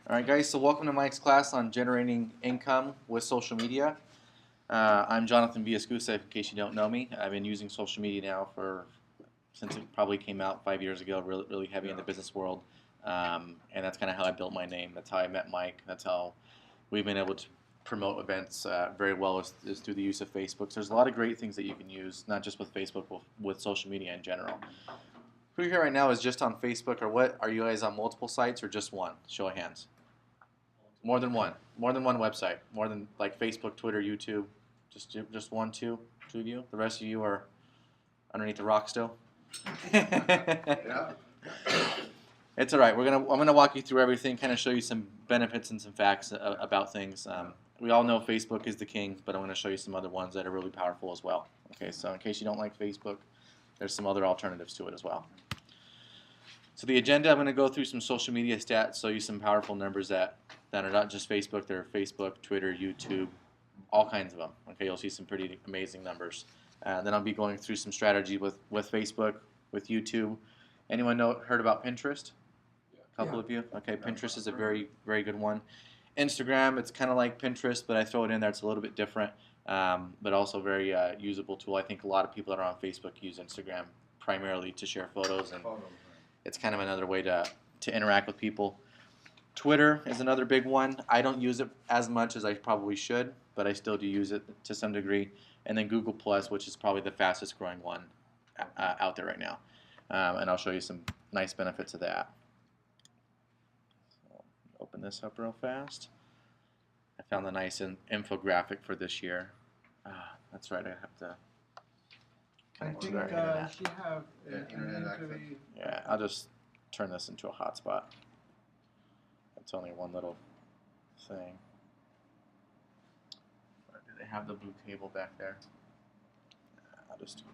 Alright guys, so welcome to Mike's class on generating income with social media. I'm Jonathon Villaescusa, in case you don't know me. I've been using social media now since it probably came out 5 years ago, really heavy in the business world. And that's kind of how I built my name. That's how I met Mike. That's how we've been able to promote events very well is through the use of Facebook. So there's a lot of great things that you can use, not just with Facebook, but with social media in general. Who here right now is just on Facebook, or what? Are you guys on multiple sites or just one? Show of hands. More than one website. More than like Facebook, Twitter, YouTube. Just one, two of you. The rest of you are underneath the rock still. Yeah. It's all right. I'm gonna walk you through everything, kind of show you some benefits and some facts about things. We all know Facebook is the king, but I'm going to show you some other ones that are really powerful as well. Okay, so in case you don't like Facebook, there's some other alternatives to it as well. So the agenda, I'm going to go through some social media stats, show you some powerful numbers that are not just Facebook. They're Facebook, Twitter, YouTube, all kinds of them. Okay, you'll see some pretty amazing numbers. Then I'll be going through some strategy with Facebook, with YouTube. Anyone heard about Pinterest? A couple of you? Okay, Pinterest is a very good one. Instagram, it's kind of like Pinterest, but I throw it in there. It's a little bit different, but also very usable tool. I think a lot of people that are on Facebook use Instagram primarily to share photos, and it's kind of another way to interact with people. Twitter is another big one. I don't use it as much as I probably should, but I still do use it to some degree. And then Google Plus, which is probably the fastest growing one out there right now. And I'll show you some nice benefits of that. So open this up real fast. I found a nice infographic for this year. That's right, I have to I think she have internet access. Yeah, I'll just turn this into a hotspot. It's only one little thing. Or do they have the blue table back there? I'll just.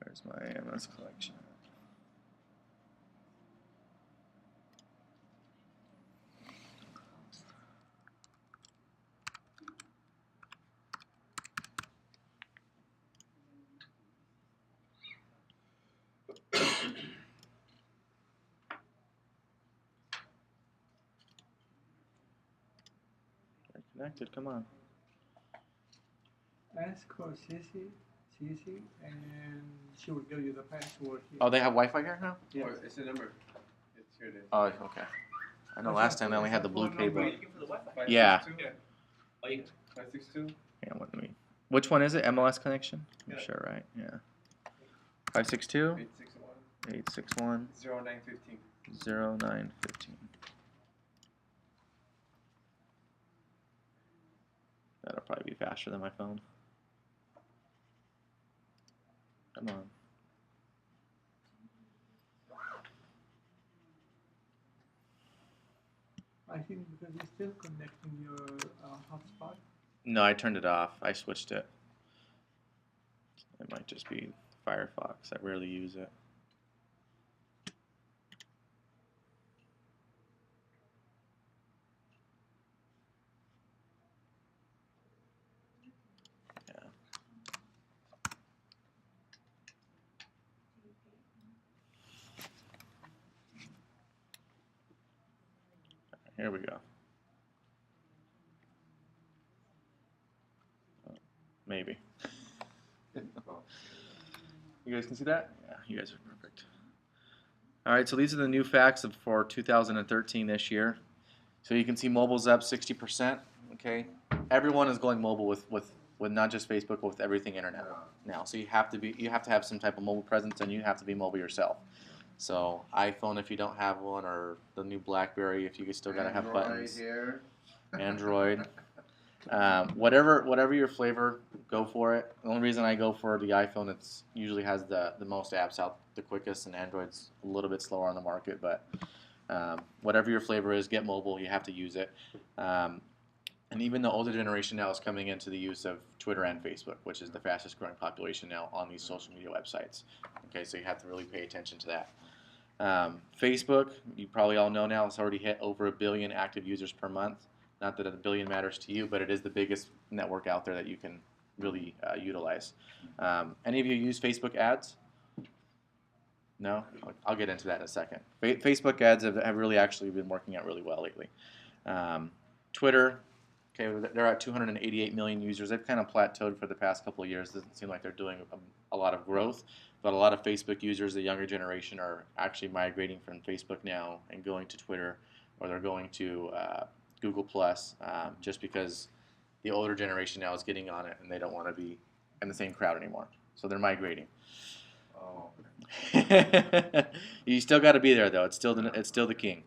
Where's my MS collection? Connected, come on. ask her Cici, and she will give you the password here. Oh, they have Wi-Fi here now? Yes. It's the number. It's here. Oh, okay. I know last time they only had the blue cable. Are you looking for the Wi-Fi? Yeah. 562? Oh, you 562? Yeah, which one is it? MLS connection? I'm Yeah. sure, right? Yeah. 562 861 861 0915. 0915. That'll probably be faster than my phone. Come on. I think because you're still connecting your hotspot. No, I turned it off. I switched it. It might just be Firefox. I rarely use it. Yeah. Here we go. Maybe. You guys can see that? Yeah, you guys are perfect. All right, so these are the new facts for 2013 this year. So you can see mobile's up 60%. Okay, everyone is going mobile with not just Facebook, but with everything internet now. So you have to have some type of mobile presence, and you have to be mobile yourself. So iPhone if you don't have one, or the new BlackBerry if you still gotta have buttons. Here. Android. Whatever your flavor, go for it. The only reason I go for the iPhone, it's usually has the most apps out the quickest, and Android's a little bit slower on the market. But whatever your flavor is, get mobile. You have to use it. And even the older generation now is coming into the use of Twitter and Facebook, which is the fastest growing population now on these social media websites. Okay, so you have to really pay attention to that. Facebook, you probably all know now, it's already hit over 1 billion active users per month. Not that a billion matters to you, but it is the biggest network out there that you can really utilize. Any of you use Facebook ads? No? I'll get into that in a second. Facebook ads have really actually been working out really well lately. Twitter, okay, they're at 288 million users. They've kind of plateaued for the past couple of years. It doesn't seem like they're doing a lot of growth, but a lot of Facebook users, the younger generation, are actually migrating from Facebook now and going to Twitter, or they're going to Google Plus, just because the older generation now is getting on it and they don't want to be in the same crowd anymore. So they're migrating. Oh. You still got to be there though. It's still the king.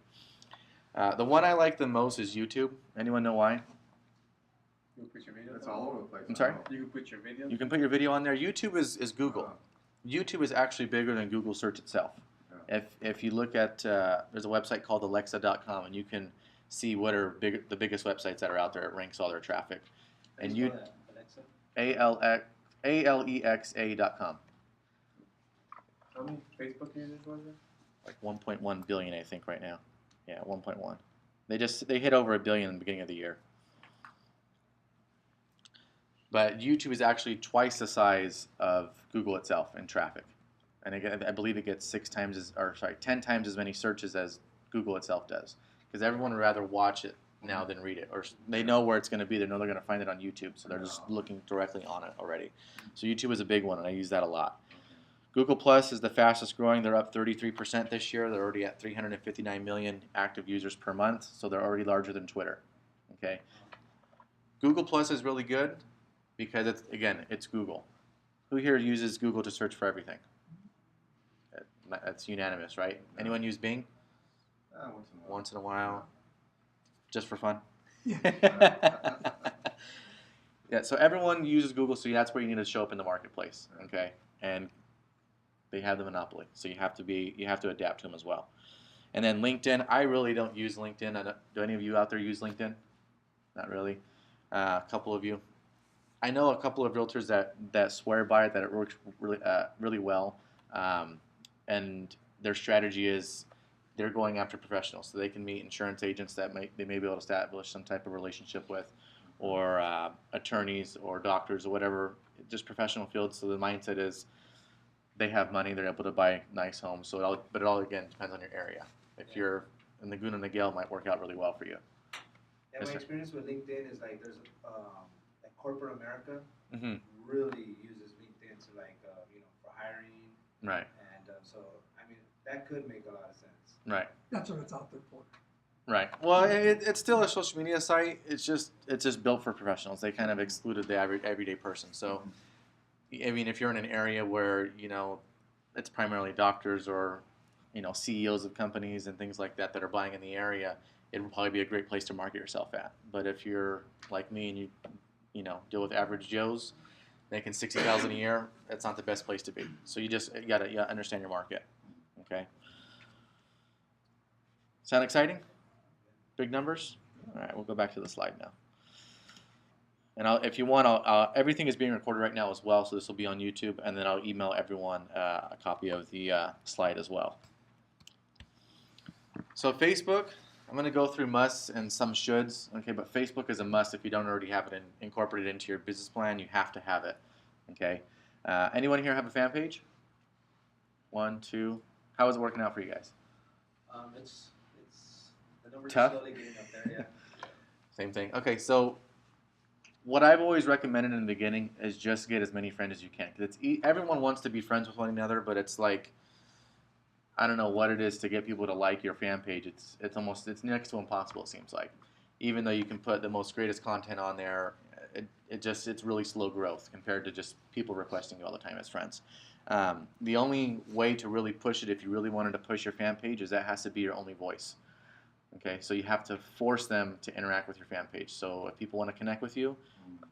The one I like the most is YouTube. Anyone know why? You can put your video. It's all over the place. I'm sorry? You can put your video. You can put your video on there. YouTube is Google. YouTube is actually bigger than Google search itself. If you look at there's a website called Alexa.com, and you can see what are the biggest websites that are out there. It ranks all their traffic. And you Alexa? Alexa.com. How many Facebook users was it? Like 1.1 billion, I think, right now. Yeah, 1.1. They hit over 1 billion in the beginning of the year. But YouTube is actually twice the size of Google itself in traffic, and I believe it gets 10 times as many searches as Google itself does. Because everyone would rather watch it now than read it, or they know where it's going to be. They know they're going to find it on YouTube, so they're just looking directly on it already. So YouTube is a big one, and I use that a lot. Google Plus is the fastest growing. They're up 33% this year. They're already at 359 million active users per month, so they're already larger than Twitter. Okay. Google Plus is really good because it's Google. Who here uses Google to search for everything? That's unanimous, right? Anyone use Bing? Once in a while. Just for fun? Yeah, so everyone uses Google, so that's where you need to show up in the marketplace, okay? And they have the monopoly, so you have to adapt to them as well. And then LinkedIn, I really don't use LinkedIn. Do any of you out there use LinkedIn? Not really. A couple of you. I know a couple of realtors that swear by it, that it works really well, and their strategy is they're going after professionals, so they can meet insurance agents that they may be able to establish some type of relationship with, or attorneys or doctors or whatever, just professional fields. So the mindset is they have money, they're able to buy nice homes. So it all again depends on your area. If you're in Laguna and Niguel, it might work out really well for you. Yeah, my experience with LinkedIn is like there's like corporate America really uses LinkedIn to for hiring. Right. And so I mean that could make a lot of sense. Right. That's what it's out there for. Right. Well, it's still a social media site. It's just built for professionals. They kind of excluded the everyday person. So, I mean, if you're in an area where it's primarily doctors or CEOs of companies and things like that are buying in the area, it would probably be a great place to market yourself at. But if you're like me and you deal with average Joes making $60,000 a year, that's not the best place to be. So you gotta understand your market. Okay. Sound exciting? Big numbers? All right, we'll go back to the slide now. And if you want, everything is being recorded right now as well, so this will be on YouTube, and then I'll email everyone a copy of the slide as well. So Facebook, I'm going to go through musts and some shoulds, okay, but Facebook is a must if you don't already have it incorporated into your business plan. You have to have it, okay? Anyone here have a fan page? 1, 2. How is it working out for you guys? It's the numbers Tough? are slowly getting up there, yeah. Same thing. Okay, so what I've always recommended in the beginning is just get as many friends as you can. Because everyone wants to be friends with one another, but it's like, I don't know what it is to get people to like your fan page. It's next to impossible, it seems like. Even though you can put the most greatest content on there, it's really slow growth compared to just people requesting you all the time as friends. The only way to really push it, if you really wanted to push your fan page, is that has to be your only voice. Okay, so you have to force them to interact with your fan page. So if people want to connect with you,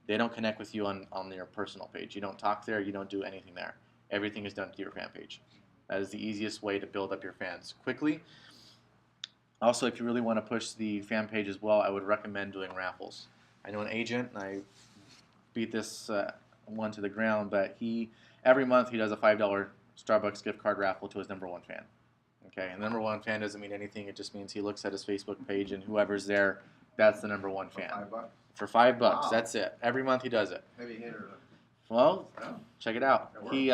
they don't connect with you on your personal page. You don't talk there, you don't do anything there. Everything is done through your fan page. That is the easiest way to build up your fans quickly. Also, if you really want to push the fan page as well, I would recommend doing raffles. I know an agent, and I beat this one to the ground, but every month he does a $5 Starbucks gift card raffle to his #1 fan. Okay, and number one fan doesn't mean anything. It just means he looks at his Facebook page and whoever's there, that's the number one fan. $5. For $5, Wow. that's it. Every month he does it. Heavy hitter. Well, Oh. check it out. That He,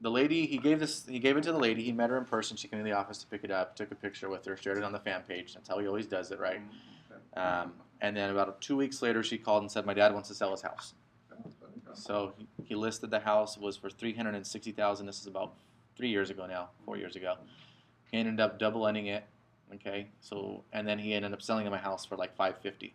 the lady, he gave it to the lady. He met her in person. She came to the office to pick it up, took a picture with her, shared it on the fan page. That's how he always does it, right? And then about 2 weeks later, she called and said, "My dad wants to sell his house." So he listed the house. It was for $360,000. This is about 3 years ago now, 4 years ago. He ended up double-ending it. Okay, so and then he ended up selling him a house for like $550,000.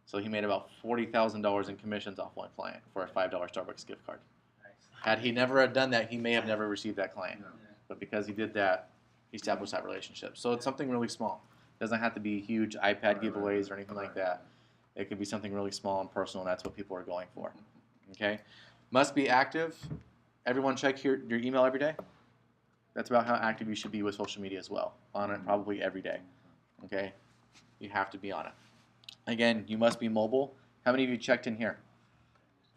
So he made about $40,000 in commissions off one client for a $5 Starbucks gift card. Nice. Had he never had done that, he may have never received that client. No. But because he did that, he established that relationship. So it's something really small. It doesn't have to be huge iPad giveaways or anything like that. It could be something really small and personal, and that's what people are going for. Okay? Must be active. Everyone check your email every day. That's about how active you should be with social media as well. On it probably every day. Okay? You have to be on it. Again, you must be mobile. How many of you checked in here?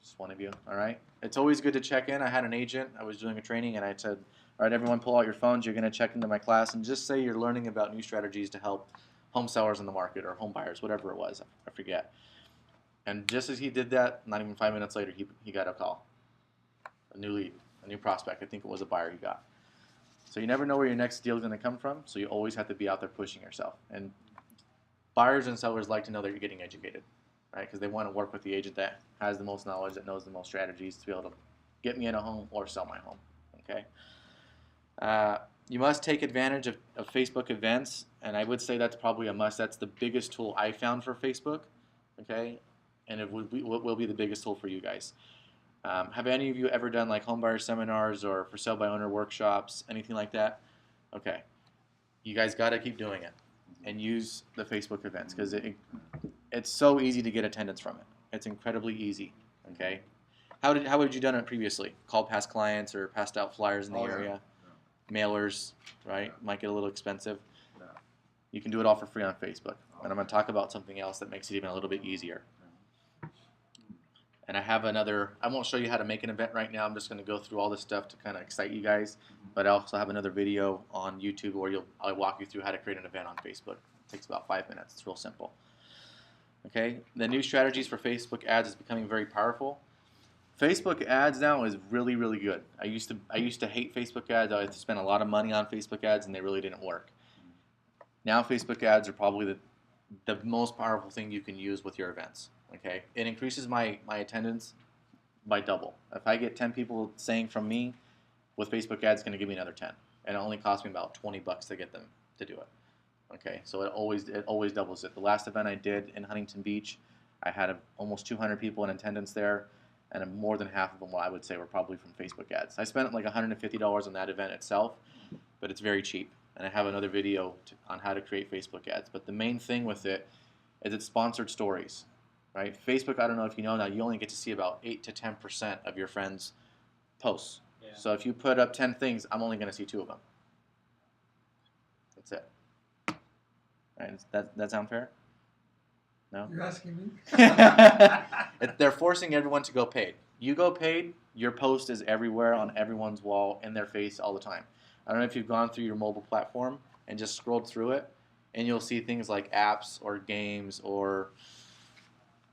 Just one of you, all right? It's always good to check in. I had an agent. I was doing a training, and I said, all right, everyone pull out your phones. You're going to check into my class, and just say you're learning about new strategies to help home sellers in the market or home buyers, whatever it was. I forget. And just as he did that, not even 5 minutes later, he got a call. A new lead, a new prospect. I think it was a buyer he got. So you never know where your next deal is going to come from, so you always have to be out there pushing yourself. And buyers and sellers like to know that you're getting educated, right? Because they want to work with the agent that has the most knowledge, that knows the most strategies to be able to get me in a home or sell my home, okay? You must take advantage of Facebook events, and I would say that's probably a must. That's the biggest tool I found for Facebook, okay? And it will be the biggest tool for you guys. Have any of you ever done like home buyer seminars or for sale by owner workshops, anything like that? Okay. You guys got to keep doing it and use the Facebook events because it's so easy to get attendance from it. It's incredibly easy, okay? How would you done it previously? Called past clients or passed out flyers in the area? Mailers, right? Might get a little expensive. No. You can do it all for free on Facebook. And I'm going to talk about something else that makes it even a little bit easier. And I have I won't show you how to make an event right now. I'm just going to go through all this stuff to kind of excite you guys. But I also have another video on YouTube where I'll walk you through how to create an event on Facebook. It takes about 5 minutes. It's real simple. Okay, the new strategies for Facebook ads is becoming very powerful. Facebook ads now is really, really good. I used to hate Facebook ads. I had to spend a lot of money on Facebook ads, and they really didn't work. Now Facebook ads are probably the most powerful thing you can use with your events. Okay, it increases my attendance by double. If I get 10 people saying from me, with Facebook ads, it's going to give me another 10, and it only costs me about $20 to get them to do it. Okay, so it always doubles it. The last event I did in Huntington Beach, I had almost 200 people in attendance there, and more than half of them, I would say, were probably from Facebook ads. I spent like $150 on that event itself, but it's very cheap. And I have another video on how to create Facebook ads. But the main thing with it is it's sponsored stories, right? Facebook, I don't know if you know now, you only get to see about 8 to 10% of your friends' posts. Yeah. So if you put up 10 things, I'm only going to see 2 of them. That's it. Right? That sound fair? No? You're asking me? They're forcing everyone to go paid. You go paid, your post is everywhere on everyone's wall, in their face all the time. I don't know if you've gone through your mobile platform and just scrolled through it, and you'll see things like apps or games or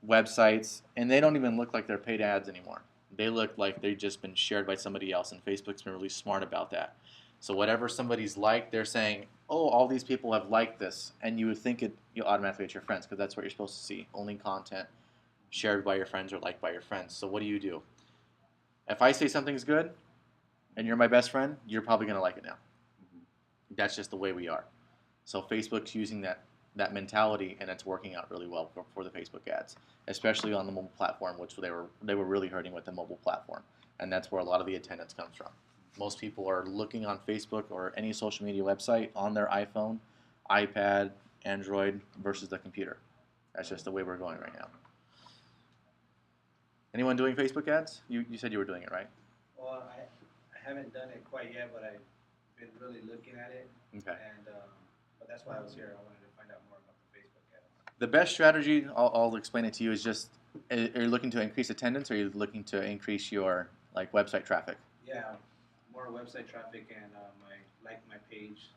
websites, and they don't even look like they're paid ads anymore. They look like they've just been shared by somebody else, and Facebook's been really smart about that. So whatever somebody's liked, they're saying, oh, all these people have liked this, and you would think you'll automatically get your friends because that's what you're supposed to see. Only content shared by your friends or liked by your friends. So what do? If I say something's good and you're my best friend, you're probably going to like it now. That's just the way we are. So Facebook's using that mentality, and it's working out really well for the Facebook ads, especially on the mobile platform, which they were really hurting with the mobile platform, and that's where a lot of the attendance comes from. Most people are looking on Facebook or any social media website on their iPhone, iPad, Android versus the computer. That's just the way we're going right now. Anyone doing Facebook ads? You said you were doing it, right? Well, I haven't done it quite yet, but I've been really looking at it. Okay. And but that's why I was here. I wanted to find out more about the Facebook ads. The best strategy, I'll explain it to you, is just, are you looking to increase attendance, or are you looking to increase your website traffic? Yeah, more website traffic and my page.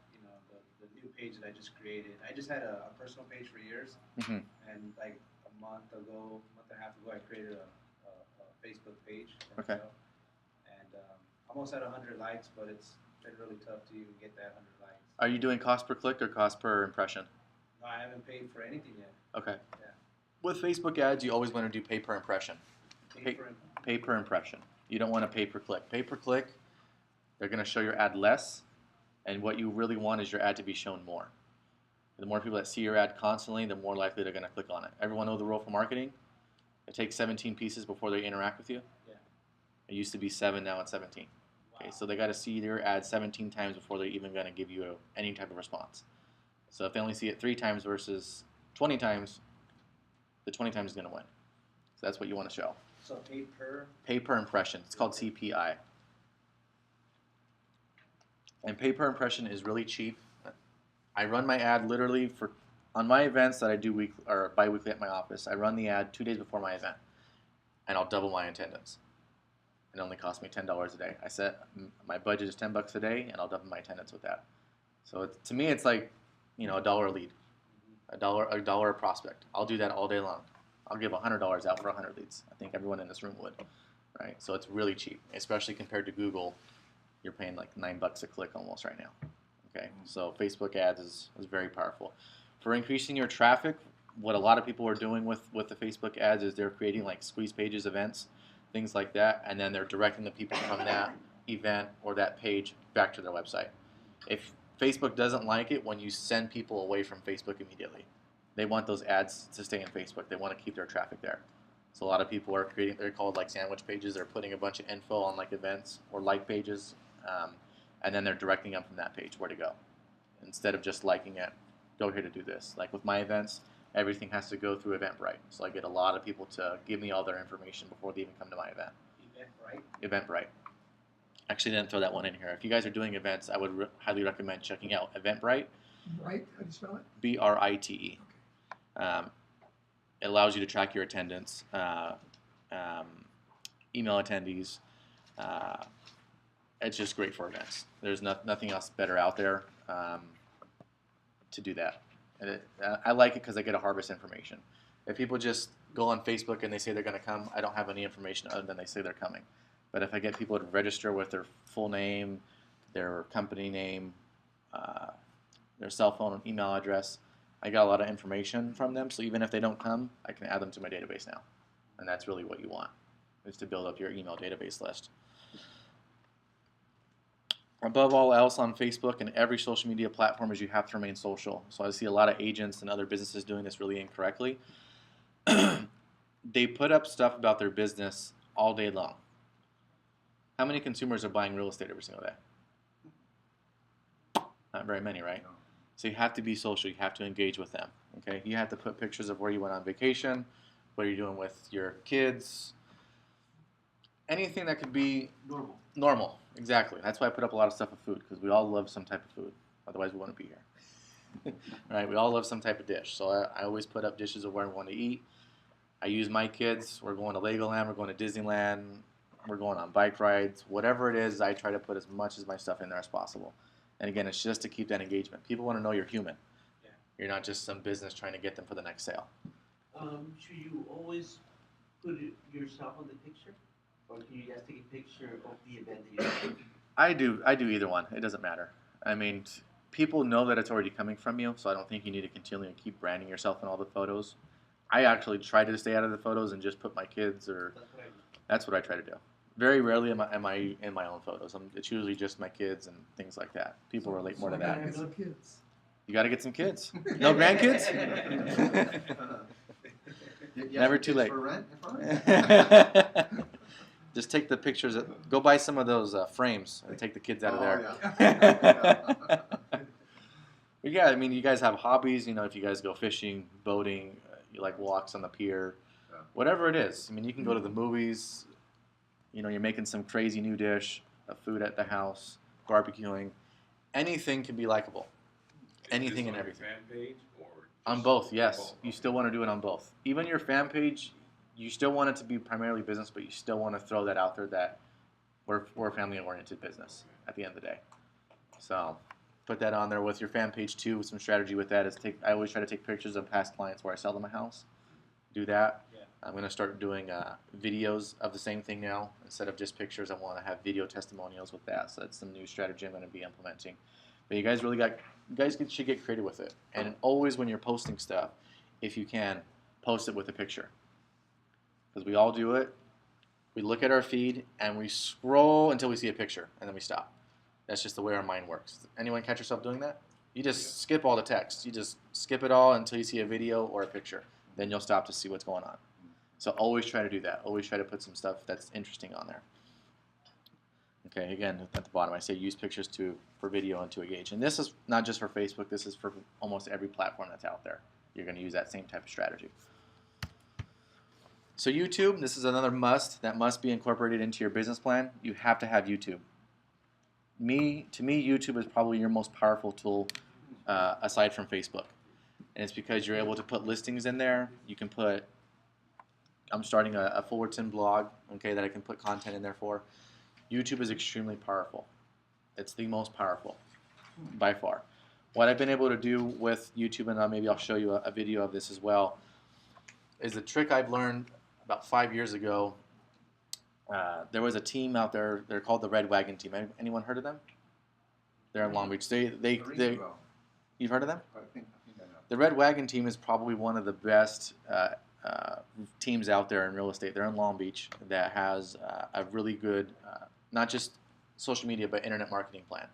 new page that I just created. I just had a personal page for years, Mm-hmm. and like a month and a half ago, I created a Facebook page for Okay. myself, and almost at 100 likes, but it's been really tough to even get that 100 likes. Are you doing cost per click or cost per impression? No, I haven't paid for anything yet. Okay. Yeah. With Facebook ads, you always want to do pay per impression. Pay per impression. You don't want to pay per click. Pay per click, they're going to show your ad less, and what you really want is your ad to be shown more. The more people that see your ad constantly, the more likely they're going to click on it. Everyone know the rule for marketing? It takes 17 pieces before they interact with you. Yeah. It used to be 7, now it's 17. Wow. Okay, so they got to see your ad 17 times before they're even going to give you any type of response. So if they only see it 3 times versus 20 times, the 20 times is going to win. So that's what you want to show. So Pay per impression. It's called CPI. And pay per impression is really cheap. I run my ad literally on my events that I do weekly or bi-weekly at my office. I run the ad 2 days before my event, and I'll double my attendance. It only costs me $10 a day. I set my budget is $10 a day, and I'll double my attendance with that. So to me, it's like $1 a lead, a dollar a prospect. I'll do that all day long. I'll give $100 out for 100 leads. I think everyone in this room would, right? So it's really cheap, especially compared to Google. You're paying like $9 a click almost right now. Okay, so Facebook ads is very powerful. For increasing your traffic, what a lot of people are doing with the Facebook ads is they're creating like squeeze pages events, things like that, and then they're directing the people from that event or that page back to their website. If Facebook doesn't like it when you send people away from Facebook immediately, they want those ads to stay in Facebook. They want to keep their traffic there. So a lot of people are creating, they're called like sandwich pages. They're putting a bunch of info on like events or like pages, and then they're directing them from that page where to go. Instead of just liking it, go here to do this. Like with my events, everything has to go through Eventbrite. So I get a lot of people to give me all their information before they even come to my event. Eventbrite. Actually, didn't throw that one in here. If you guys are doing events, I would highly recommend checking out Eventbrite. Right? How do you spell it? BRITE. It allows you to track your attendance, email attendees. It's just great for events. There's nothing else better out there to do that. And I like it because I get to harvest information. If people just go on Facebook and they say they're going to come, I don't have any information other than they say they're coming. But if I get people to register with their full name, their company name, their cell phone and email address, I got a lot of information from them. So even if they don't come, I can add them to my database now. And that's really what you want, is to build up your email database list. Above all else, on Facebook and every social media platform is you have to remain social. So I see a lot of agents and other businesses doing this really incorrectly. They put up stuff about their business all day long. How many consumers are buying real estate every single day? Not very many, right? So you have to be social. You have to engage with them. Okay, you have to put pictures of where you went on vacation, what you're doing with your kids, anything that could be normal. Exactly. That's why I put up a lot of stuff of food, because we all love some type of food. Otherwise, we wouldn't be here. Right? We all love some type of dish. So I always put up dishes of where we want to eat. I use my kids. We're going to Legoland. We're going to Disneyland. We're going on bike rides. Whatever it is, I try to put as much of my stuff in there as possible. And again, it's just to keep that engagement. People want to know you're human. Yeah. You're not just some business trying to get them for the next sale. Should you always put yourself on the picture? Or can you just take a picture of the event that you're doing? I do either one. It doesn't matter. I mean, people know that it's already coming from you, so I don't think you need to continually keep branding yourself in all the photos. I actually try to stay out of the photos and just put my kids, or that's what I try to do. Very rarely am I in my own photos. It's usually just my kids and things like that. People relate more to I gotta that. get some kids. You got to get some kids. No grandkids? Never too late. For rent? Just take the pictures. Go buy some of those frames and take the kids out of there. Yeah. But yeah, I mean, you guys have hobbies. If you guys go fishing, boating, you like walks on the pier, Yeah. whatever it is. I mean, you can go to the movies. You're making some crazy new dish of food at the house, barbecuing. Anything can be likable. Anything and everything. Fan page or On both, yes. You still want to do it on both. Even your fan page, you still want it to be primarily business, but you still want to throw that out there that we're a family-oriented business at the end of the day. So put that on there with your fan page too. Some strategy with that is I always try to take pictures of past clients where I sell them a house. Do that. Yeah. I'm going to start doing videos of the same thing now. Instead of just pictures, I want to have video testimonials with that. So that's some new strategy I'm going to be implementing. But you guys should get creative with it. And always when you're posting stuff, if you can, post it with a picture. Because we all do it. We look at our feed and we scroll until we see a picture and then we stop. That's just the way our mind works. Anyone catch yourself doing that? You just skip all the text. You just skip it all until you see a video or a picture. Then you'll stop to see what's going on. So always try to do that. Always try to put some stuff that's interesting on there. Okay, again, at the bottom I say use pictures for video and to engage. And this is not just for Facebook. This is for almost every platform that's out there. You're going to use that same type of strategy. So YouTube, this is another must that must be incorporated into your business plan. You have to have YouTube. To me, YouTube is probably your most powerful tool aside from Facebook. And it's because you're able to put listings in there. You can put, I'm starting a Fullerton blog, okay, that I can put content in there for. YouTube is extremely powerful. It's the most powerful by far. What I've been able to do with YouTube, and maybe I'll show you a video of this as well, is a trick I've learned about 5 years ago. There was a team out there. They're called the Red Wagon Team. Anyone heard of them? They're in Long Beach. You've heard of them? I think I know. The Red Wagon Team is probably one of the best teams out there in real estate. They're in Long Beach that has a really good, not just social media, but internet marketing plan.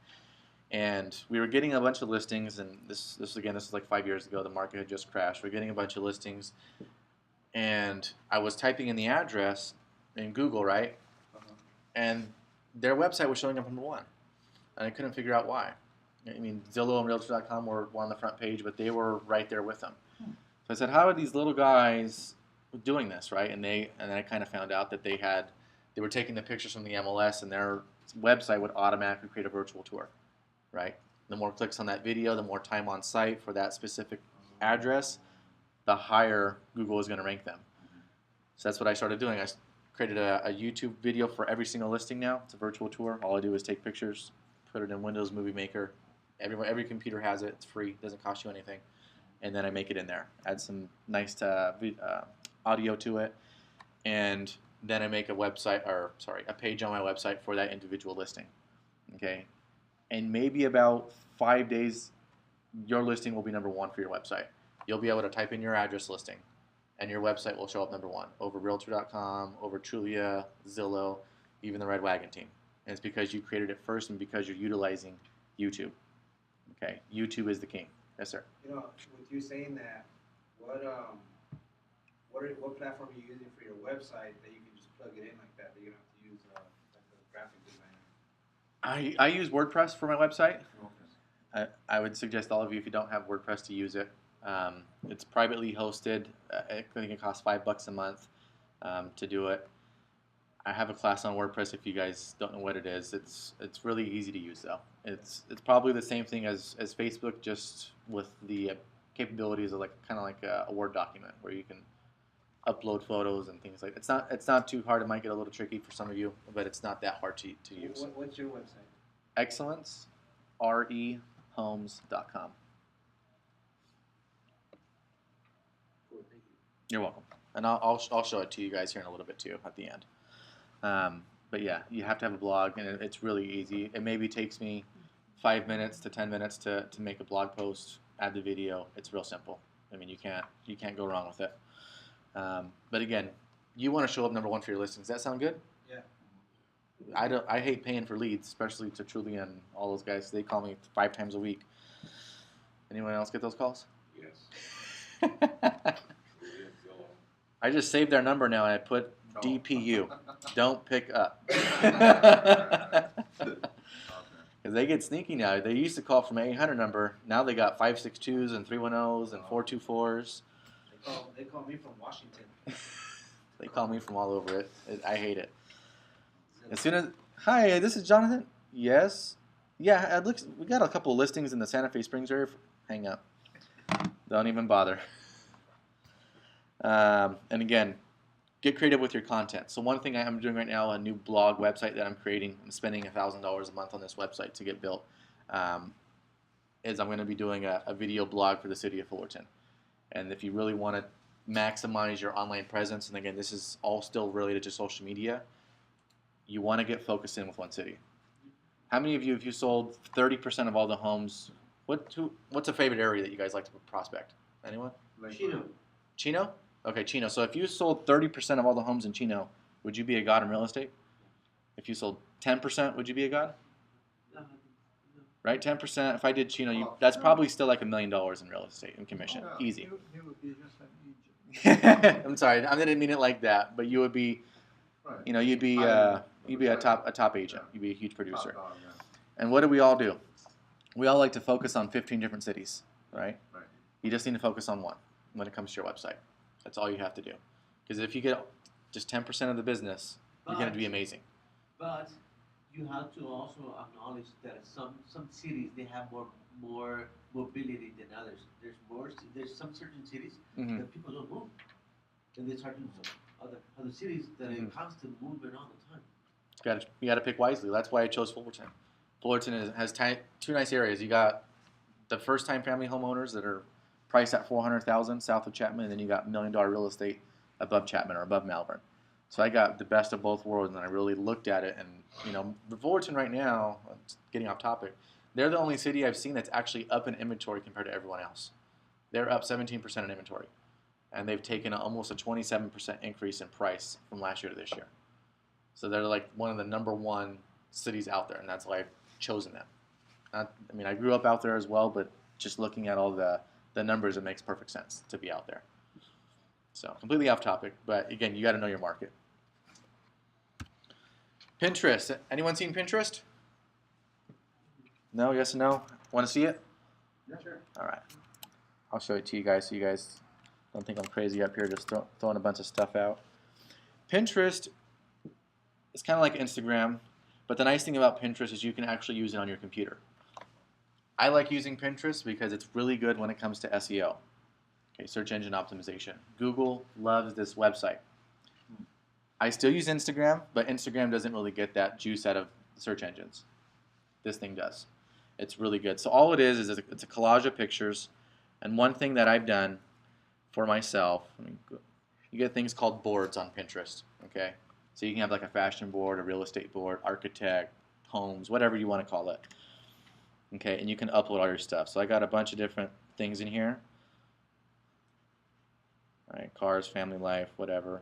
And we were getting a bunch of listings, and this is like 5 years ago. The market had just crashed. We're getting a bunch of listings, and I was typing in the address in Google, right? And their website was showing up number one, and I couldn't figure out why. I mean, Zillow and Realtor.com were on the front page, but they were right there with them. So I said, how are these little guys doing this, right? And then I kind of found out that they were taking the pictures from the MLS, and their website would automatically create a virtual tour, right? The more clicks on that video, the more time on site for that specific address, the higher Google is going to rank them. So that's what I started doing. I created a YouTube video for every single listing now. It's a virtual tour. All I do is take pictures, put it in Windows Movie Maker. Every computer has it. It's free. Doesn't cost you anything. And then I make it in there. Add some nice audio to it. And then I make a page on my website for that individual listing. Okay? And maybe about 5 days, your listing will be number one for your website. You'll be able to type in your address listing, and your website will show up number one over Realtor.com, over Trulia, Zillow, even the Red Wagon Team. And it's because you created it first and because you're utilizing YouTube. Okay, YouTube is the king. Yes, sir. You know, with you saying that, what platform are you using for your website that you can just plug it in like that? That you don't have to use like a graphic designer. I use WordPress for my website. I would suggest all of you, if you don't have WordPress, to use it. It's privately hosted. I think it costs $5 a month to do it. I have a class on WordPress if you guys don't know what it is. It's really easy to use though. It's probably the same thing as Facebook, just with the capabilities of kind of like a Word document where you can upload photos and things like that. It's not too hard. It might get a little tricky for some of you, but it's not that hard to use. What's your website? Excellence, rehomes.com. Cool, thank you. You're welcome. And I'll show it to you guys here in a little bit too at the end. But yeah, you have to have a blog, and it's really easy. It maybe takes me 5 minutes to 10 minutes to make a blog post, add the video. It's real simple. I mean, you can't go wrong with it. But again, you want to show up number one for your listings. Does that sound good? Yeah. I hate paying for leads, especially to Trulia and all those guys. They call me 5 times a week. Anyone else get those calls? Yes. I just saved their number now and I put DPU. Don't pick up. Because they get sneaky now. They used to call from an 800 number. Now they got 562s and 310s and 424s. They call me from Washington. They call me from all over it. I hate it. As soon as, hi, this is Jonathan. Yes. Yeah, we got a couple of listings in the Santa Fe Springs area. Hang up. Don't even bother. And again, get creative with your content. So one thing I'm doing right now, a new blog website that I'm creating. I'm spending $1,000 a month on this website to get built. is I'm going to be doing a video blog for the city of Fullerton. And if you really want to maximize your online presence, and again, this is all still related to social media, you want to get focused in with one city. How many of you, if you sold 30% of all the homes, what's a favorite area that you guys like to prospect? Anyone? Chino. Chino? Okay, Chino. So if you sold 30% of all the homes in Chino, would you be a god in real estate? If you sold 10%, would you be a god? No. Right, 10%. If I did Chino, that's probably still like $1 million in real estate in commission, easy. You would be just an agent. I'm sorry, I didn't mean it like that, but you would be, you know, you'd be a top agent. You'd be a huge producer. And what do we all do? We all like to focus on 15 different cities, right? Right. You just need to focus on one when it comes to your website. That's all you have to do. Because if you get just 10% of the business, you're going to be amazing. But you have to also acknowledge that some cities they have more mobility than others. There's some certain cities Mhm. that people don't move, and they start to other cities that are in constant movement all the time. You got to pick wisely. That's why I chose Fullerton. Fullerton has two nice areas. You got the first-time family homeowners that are priced at $400,000 south of Chapman, and then you got $1 million real estate above Chapman or above Malvern. So I got the best of both worlds, and I really looked at it. And you know, Fullerton right now, getting off topic, they're the only city I've seen that's actually up in inventory compared to everyone else. They're up 17% in inventory, and they've taken almost a 27% increase in price from last year to this year. So they're like one of the number one cities out there, and that's why I've chosen them. I mean, I grew up out there as well, but just looking at all the numbers, it makes perfect sense to be out there. So completely off topic, but again, you got to know your market. Pinterest. Anyone seen Pinterest? No? Yes or no? Want to see it? Yeah, sure. All right. I'll show it to you guys so you guys don't think I'm crazy up here just throwing a bunch of stuff out. Pinterest is kind of like Instagram, but the nice thing about Pinterest is you can actually use it on your computer. I like using Pinterest because it's really good when it comes to SEO, okay, search engine optimization. Google loves this website. I still use Instagram, but Instagram doesn't really get that juice out of search engines. This thing does. It's really good. So all it is it's a collage of pictures, and one thing that I've done for myself, you get things called boards on Pinterest, okay? So you can have like a fashion board, a real estate board, architect, homes, whatever you want to call it. Okay, and you can upload all your stuff. So I got a bunch of different things in here. All right, cars, family life, whatever.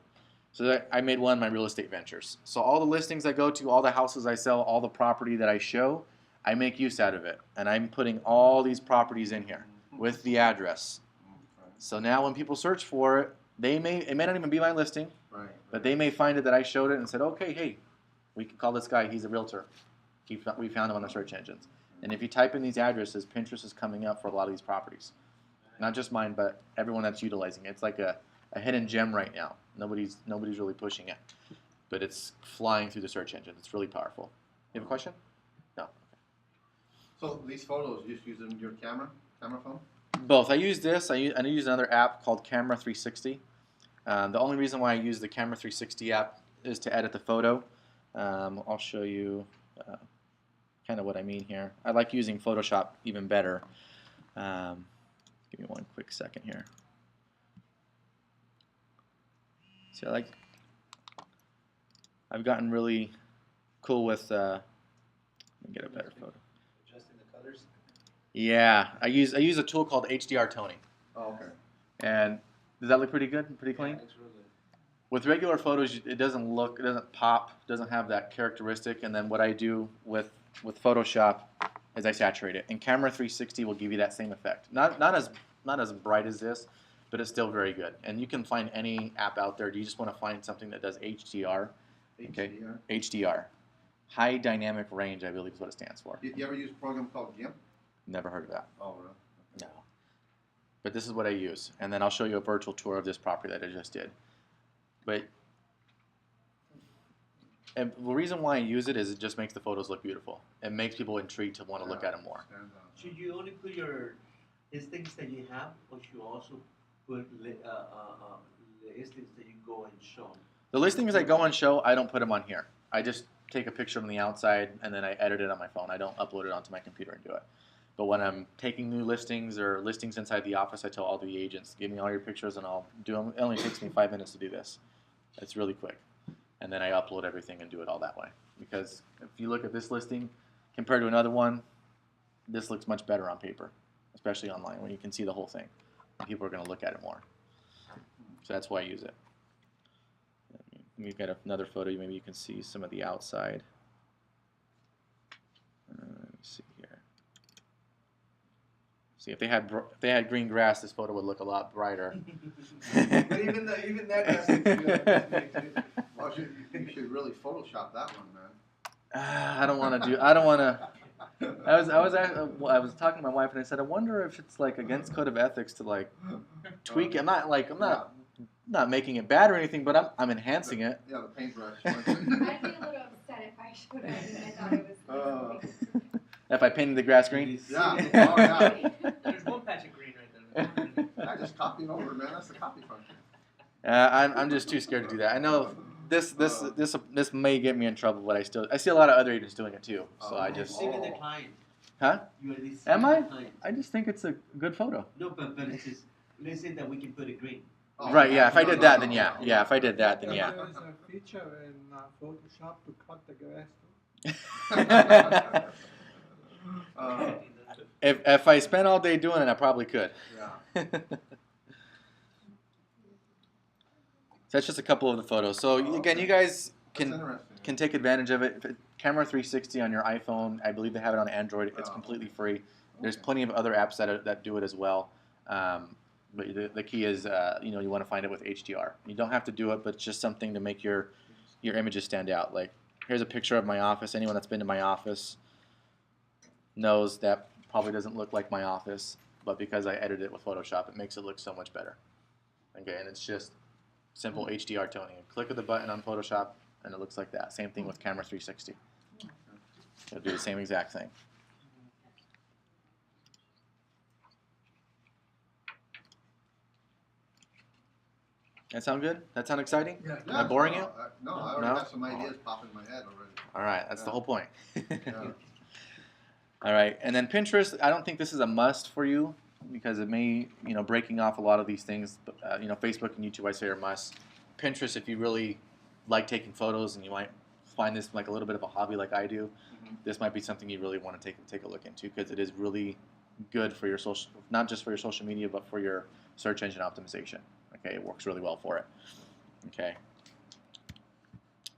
So I made one, my real estate ventures. So all the listings I go to, all the houses I sell, all the property that I show, I make use out of it. And I'm putting all these properties in here with the address. So now when people search for it, it may not even be my listing, but they may find it that I showed it and said, okay, hey, we can call this guy, he's a realtor. We found him on the search engines. And if you type in these addresses, Pinterest is coming up for a lot of these properties. Not just mine, but everyone that's utilizing it. It's like a hidden gem right now. Nobody's really pushing it. But it's flying through the search engine. It's really powerful. You have a question? No. So these photos, you just use them in your camera phone? Both. I use this. I use another app called Camera 360. The only reason why I use the Camera 360 app is to edit the photo. I'll show you kind of what I mean here. I like using Photoshop even better. Give me one quick second here. See, I've gotten really cool with, let me get a better photo. Adjusting the colors. Yeah, I use a tool called HDR toning. Oh, okay. And does that look pretty good, pretty clean? Yeah, looks real good. With regular photos, it doesn't pop, doesn't have that characteristic. And then what I do with Photoshop is I saturate it. And Camera 360 will give you that same effect. Not as bright as this, but it's still very good. And you can find any app out there. Do you just want to find something that does HDR? Okay. HDR. High Dynamic Range, I believe is what it stands for. You ever use a program called GIMP? Never heard of that. Oh, really? No. But this is what I use. And then I'll show you a virtual tour of this property that I just did. But and the reason why I use it is it just makes the photos look beautiful. It makes people intrigued to want to look at them more. Should you only put your listings that you have, or should you also put listings that you go and show? The listings I go and show, I don't put them on here. I just take a picture from the outside and then I edit it on my phone. I don't upload it onto my computer and do it. But when I'm taking new listings or listings inside the office, I tell all the agents, give me all your pictures and I'll do them. It only takes me 5 minutes to do this. It's really quick. And then I upload everything and do it all that way. Because if you look at this listing compared to another one, this looks much better on paper, especially online when you can see the whole thing. And people are going to look at it more. So that's why I use it. We've got another photo. Maybe you can see some of the outside. Let me see here. See, if they had green grass, this photo would look a lot brighter. But even that doesn't feel good. Well, you should really Photoshop that one, man. I don't want to do. I don't want to. I was talking to my wife and I said, I wonder if it's like against code of ethics to like tweak it. I'm not making it bad or anything, but I'm enhancing it. Yeah, the paintbrush. I'd be a little upset if I showed up and I thought it was. If I painted the grass green. Yeah. Oh, yeah. There's one patch of green right there. I just copied over, man. That's the copy function. I'm just too scared to do that. I know this may get me in trouble, but I see a lot of other agents doing it too. So I You're just. deceiving the client. Huh? You are deceiving Am I? the client. I just think it's a good photo. No, but it's just, let's say that we can put it green. Oh, Right, yeah, if I no, did no, that, no, then no, yeah. no. Yeah, if I did that, then yeah. There is a feature in Photoshop to cut the grass too. If I spent all day doing it, I probably could. Yeah. So that's just a couple of the photos. So again, you guys That's can interesting. take advantage of it. Camera 360 on your iPhone, I believe they have it on Android. It's Oh. completely free. There's Okay. plenty of other apps that do it as well. But the key is, you want to find it with HDR. You don't have to do it, but it's just something to make your images stand out. Like, here's a picture of my office. Anyone that's been to my office knows that probably doesn't look like my office, but because I edited it with Photoshop, it makes it look so much better. Okay, and it's just simple HDR toning. Click of the button on Photoshop, and it looks like that. Same thing with Camera 360. It'll do the same exact thing. That sound good? That sound exciting? Yeah. Am I boring you? No, I already No? have some ideas popping in my head already. All right, that's the Yeah. whole point. Yeah. All right, and then Pinterest, I don't think this is a must for you because it may, breaking off a lot of these things. But, Facebook and YouTube, I say, are must. Pinterest, if you really like taking photos and you might find this like a little bit of a hobby like I do, this might be something you really want to take a look into because it is really good for your social, not just for your social media, but for your search engine optimization. Okay, it works really well for it. Okay.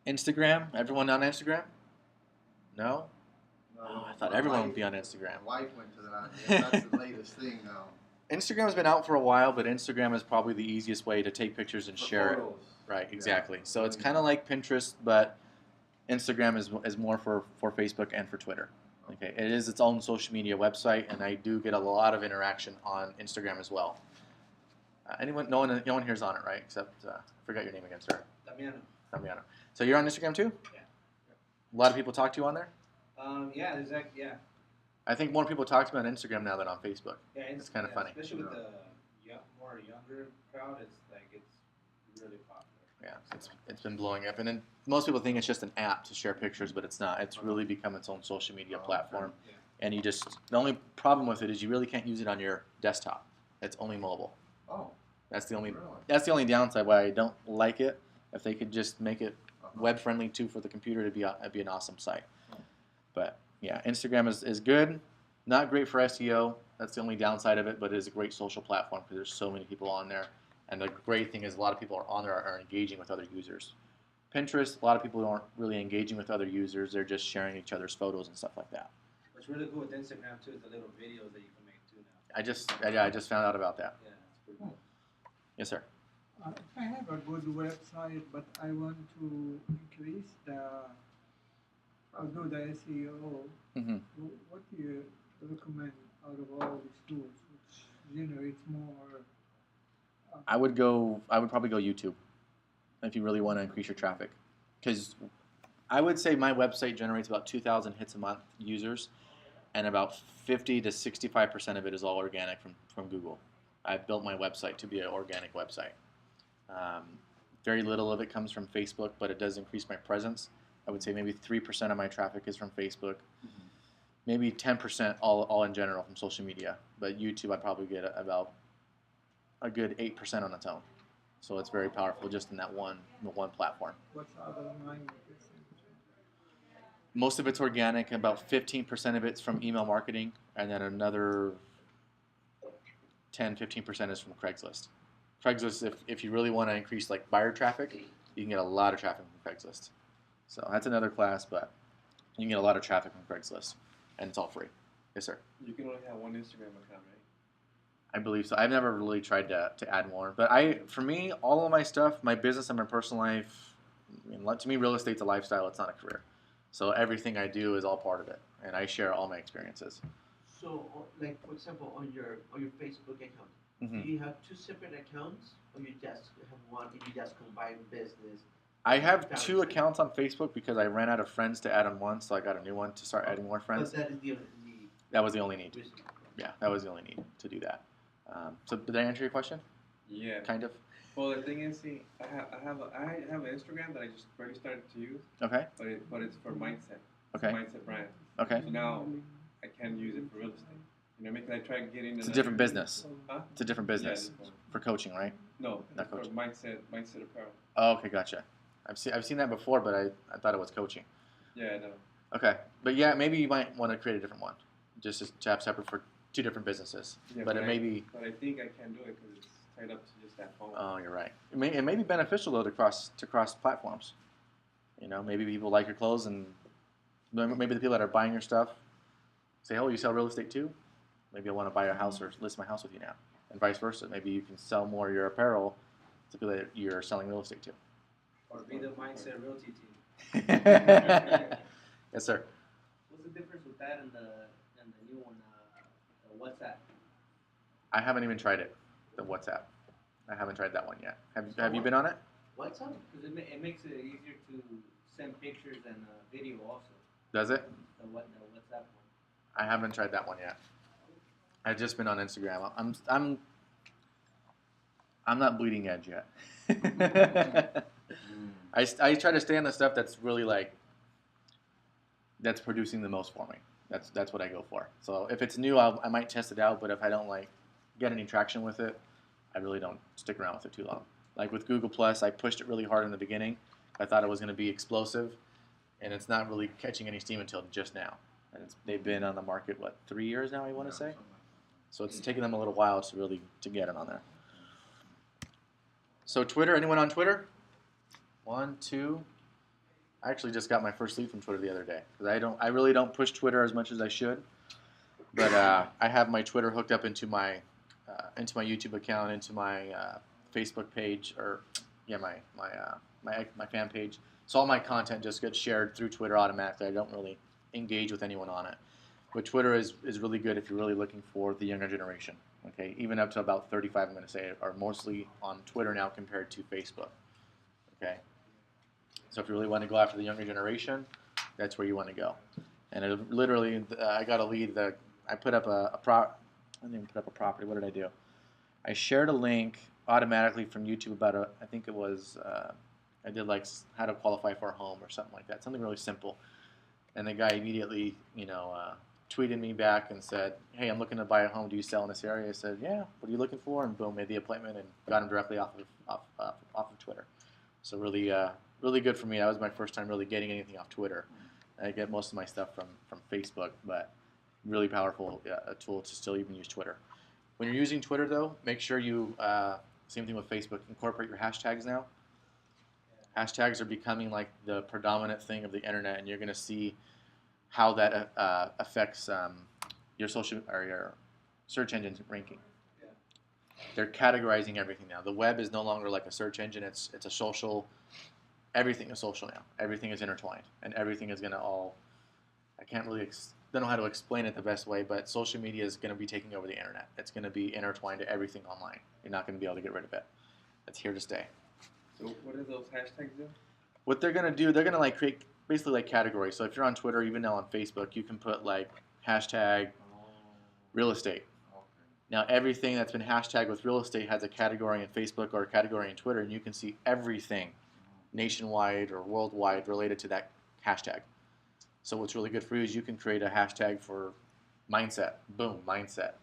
Instagram, everyone on Instagram? No? Oh, I thought everyone would be on Instagram. My wife went to that. Yeah, that's the latest thing now. Instagram's been out for a while, but Instagram is probably the easiest way to take pictures and For share it. photos. Right, Yeah. exactly. So it's kind of like Pinterest, but Instagram is more for Facebook and for Twitter. Okay, it is its own social media website, and I do get a lot of interaction on Instagram as well. No one here's on it, right? Except I forgot your name again, sir. Damiano. So you're on Instagram too? Yeah. A lot of people talk to you on there. Yeah, exactly. Yeah, I think more people talk to me on Instagram now than on Facebook. yeah. It's kinda yeah, funny. especially with the more younger crowd. It's really popular. Yeah, it's been blowing up, and then most people think it's just an app to share pictures, but it's not. It's really become its own social media platform, Yeah. and the only problem with it is you really can't use it on your desktop. It's only mobile. Oh, That's the only really? downside why I don't like it. If they could just make it web friendly too for the computer, it'd be an awesome site. But yeah, Instagram is good. Not great for SEO. That's the only downside of it, but it is a great social platform because there's so many people on there. And the great thing is a lot of people are on there are engaging with other users. Pinterest, a lot of people aren't really engaging with other users. They're just sharing each other's photos and stuff like that. What's really cool with Instagram too is the little videos that you can make too now. I just found out about that. Yeah, it's pretty cool. Yes, sir. If I have a good website, but I want to increase do the SEO, hmm what do you recommend out of all these tools, which generates more? I would probably go YouTube if you really want to increase your traffic, because I would say my website generates about 2,000 hits a month users, and about 50 to 65% of it is all organic from Google. I've built my website to be an organic website. Very little of it comes from Facebook, but it does increase my presence. I would say maybe 3% of my traffic is from Facebook. maybe 10% all in general from social media. But YouTube, I probably get about a good 8% on its own. So it's very powerful just in that one platform. What's the other 9%? Most of it's organic. About 15% of it's from email marketing, and then another 10-15% is from Craigslist. Craigslist, if you really want to increase like buyer traffic, you can get a lot of traffic from Craigslist. So that's another class, but you can get a lot of traffic from Craigslist, and it's all free. Yes, sir. You can only have one Instagram account, right? I believe so. I've never really tried to add more, but for me, all of my stuff, my business and my personal life, I mean, to me, real estate's a lifestyle. It's not a career. So everything I do is all part of it, and I share all my experiences. So, like for example, on your Facebook account, Mhm. do you have two separate accounts, or you just have one and you just combine business? I have Found 2 it. accounts on Facebook because I ran out of friends to add on one, so I got a new one to start adding more friends. But that is the only That was the only need. reason. Yeah, that was the only need to do that. So did I answer your question? Yeah. Kind of. Well, the thing is, see, I have an Instagram that I just barely started to use, Okay. but it's for mindset. It's Okay. a mindset brand. Okay. So now I can use it for real estate. You know, because I try getting. It's a different business. Huh? It's a different business Yeah, different. for coaching, right? No, Not for coaching. mindset apparel. Oh, okay, gotcha. I've seen that before, but I thought it was coaching. Yeah, I know. Okay, but yeah, maybe you might want to create a different one, just to have separate for 2 different businesses. Yeah, but it may be. But I think I can do it because it's tied up to just that phone. Oh, you're right. It may be beneficial though to cross platforms. You know, maybe people like your clothes, and maybe the people that are buying your stuff say, "Oh, you sell real estate too? Maybe I want to buy your house or list my house with you now," and vice versa. Maybe you can sell more of your apparel to people that you're selling real estate to. Or be the mindset realty team. Yes, sir. What's the difference with that and the new one, the WhatsApp? I haven't even tried it. The WhatsApp. I haven't tried that one yet. Have you been on it? What's up? Because it makes it easier to send pictures and video also. Does it? The WhatsApp one. I haven't tried that one yet. I've just been on Instagram. I'm not bleeding edge yet. I try to stay on the stuff that's really like that's producing the most for me. That's what I go for. So if it's new, I might test it out. But if I don't like get any traction with it, I really don't stick around with it too long. Like with Google Plus, I pushed it really hard in the beginning. I thought it was going to be explosive, and it's not really catching any steam until just now. And they've been on the market 3 years now, I want to say. So it's taken them a little while to get it on there. So Twitter, anyone on Twitter? 1, 2. I actually just got my first lead from Twitter the other day because I really don't push Twitter as much as I should. But I have my Twitter hooked up into my YouTube account, into my Facebook page, or my fan page. So all my content just gets shared through Twitter automatically. I don't really engage with anyone on it. But Twitter is really good if you're really looking for the younger generation. Okay, even up to about 35, I'm going to say, are mostly on Twitter now compared to Facebook. Okay, so if you really want to go after the younger generation, that's where you want to go. And it literally, I got a lead that I put up I didn't even put up a property. What did I do? I shared a link automatically from YouTube about I think it was, I did like how to qualify for a home or something like that, something really simple. And the guy immediately, tweeted me back and said, "Hey, I'm looking to buy a home. Do you sell in this area?" I said, "Yeah. What are you looking for?" And boom, made the appointment and got him directly off of Twitter. So really good for me. That was my first time really getting anything off Twitter. I get most of my stuff from Facebook, but really powerful a tool to still even use Twitter. When you're using Twitter, though, make sure you, same thing with Facebook, incorporate your hashtags now. Hashtags are becoming like the predominant thing of the internet, and you're going to see how that affects your social or your search engine ranking. Yeah. They're categorizing everything now. The web is no longer like a search engine. It's a social. Everything is social now. Everything is intertwined, and everything is going to all. I can't really don't know how to explain it the best way, but social media is going to be taking over the internet. It's going to be intertwined to everything online. You're not going to be able to get rid of it. It's here to stay. So what do those hashtags do? What they're going to do, they're going to like create basically like categories. So if you're on Twitter, even now on Facebook, you can put like hashtag real estate. Now everything that's been hashtagged with real estate has a category in Facebook or a category in Twitter, and you can see everything nationwide or worldwide related to that hashtag. So what's really good for you is you can create a hashtag for mindset. Boom, mindset.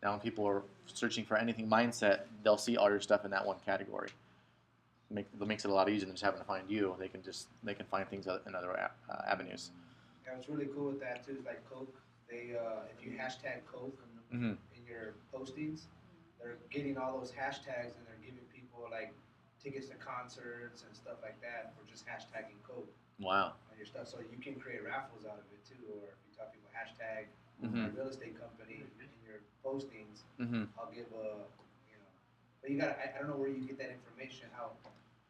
Now when people are searching for anything mindset, they'll see all your stuff in that one category. That makes it a lot easier than just having to find you. They can find things in other avenues. Yeah, what's really cool with that too is like Coke. They if you hashtag Coke Mm-hmm. in your postings, they're getting all those hashtags and they're giving people like tickets to concerts and stuff like that for just hashtagging Coke Wow. on your stuff. So you can create raffles out of it too. Or if you tell people hashtag Mm-hmm. my real estate company in your postings, Mm-hmm. I'll give a But you got I don't know where you get that information. How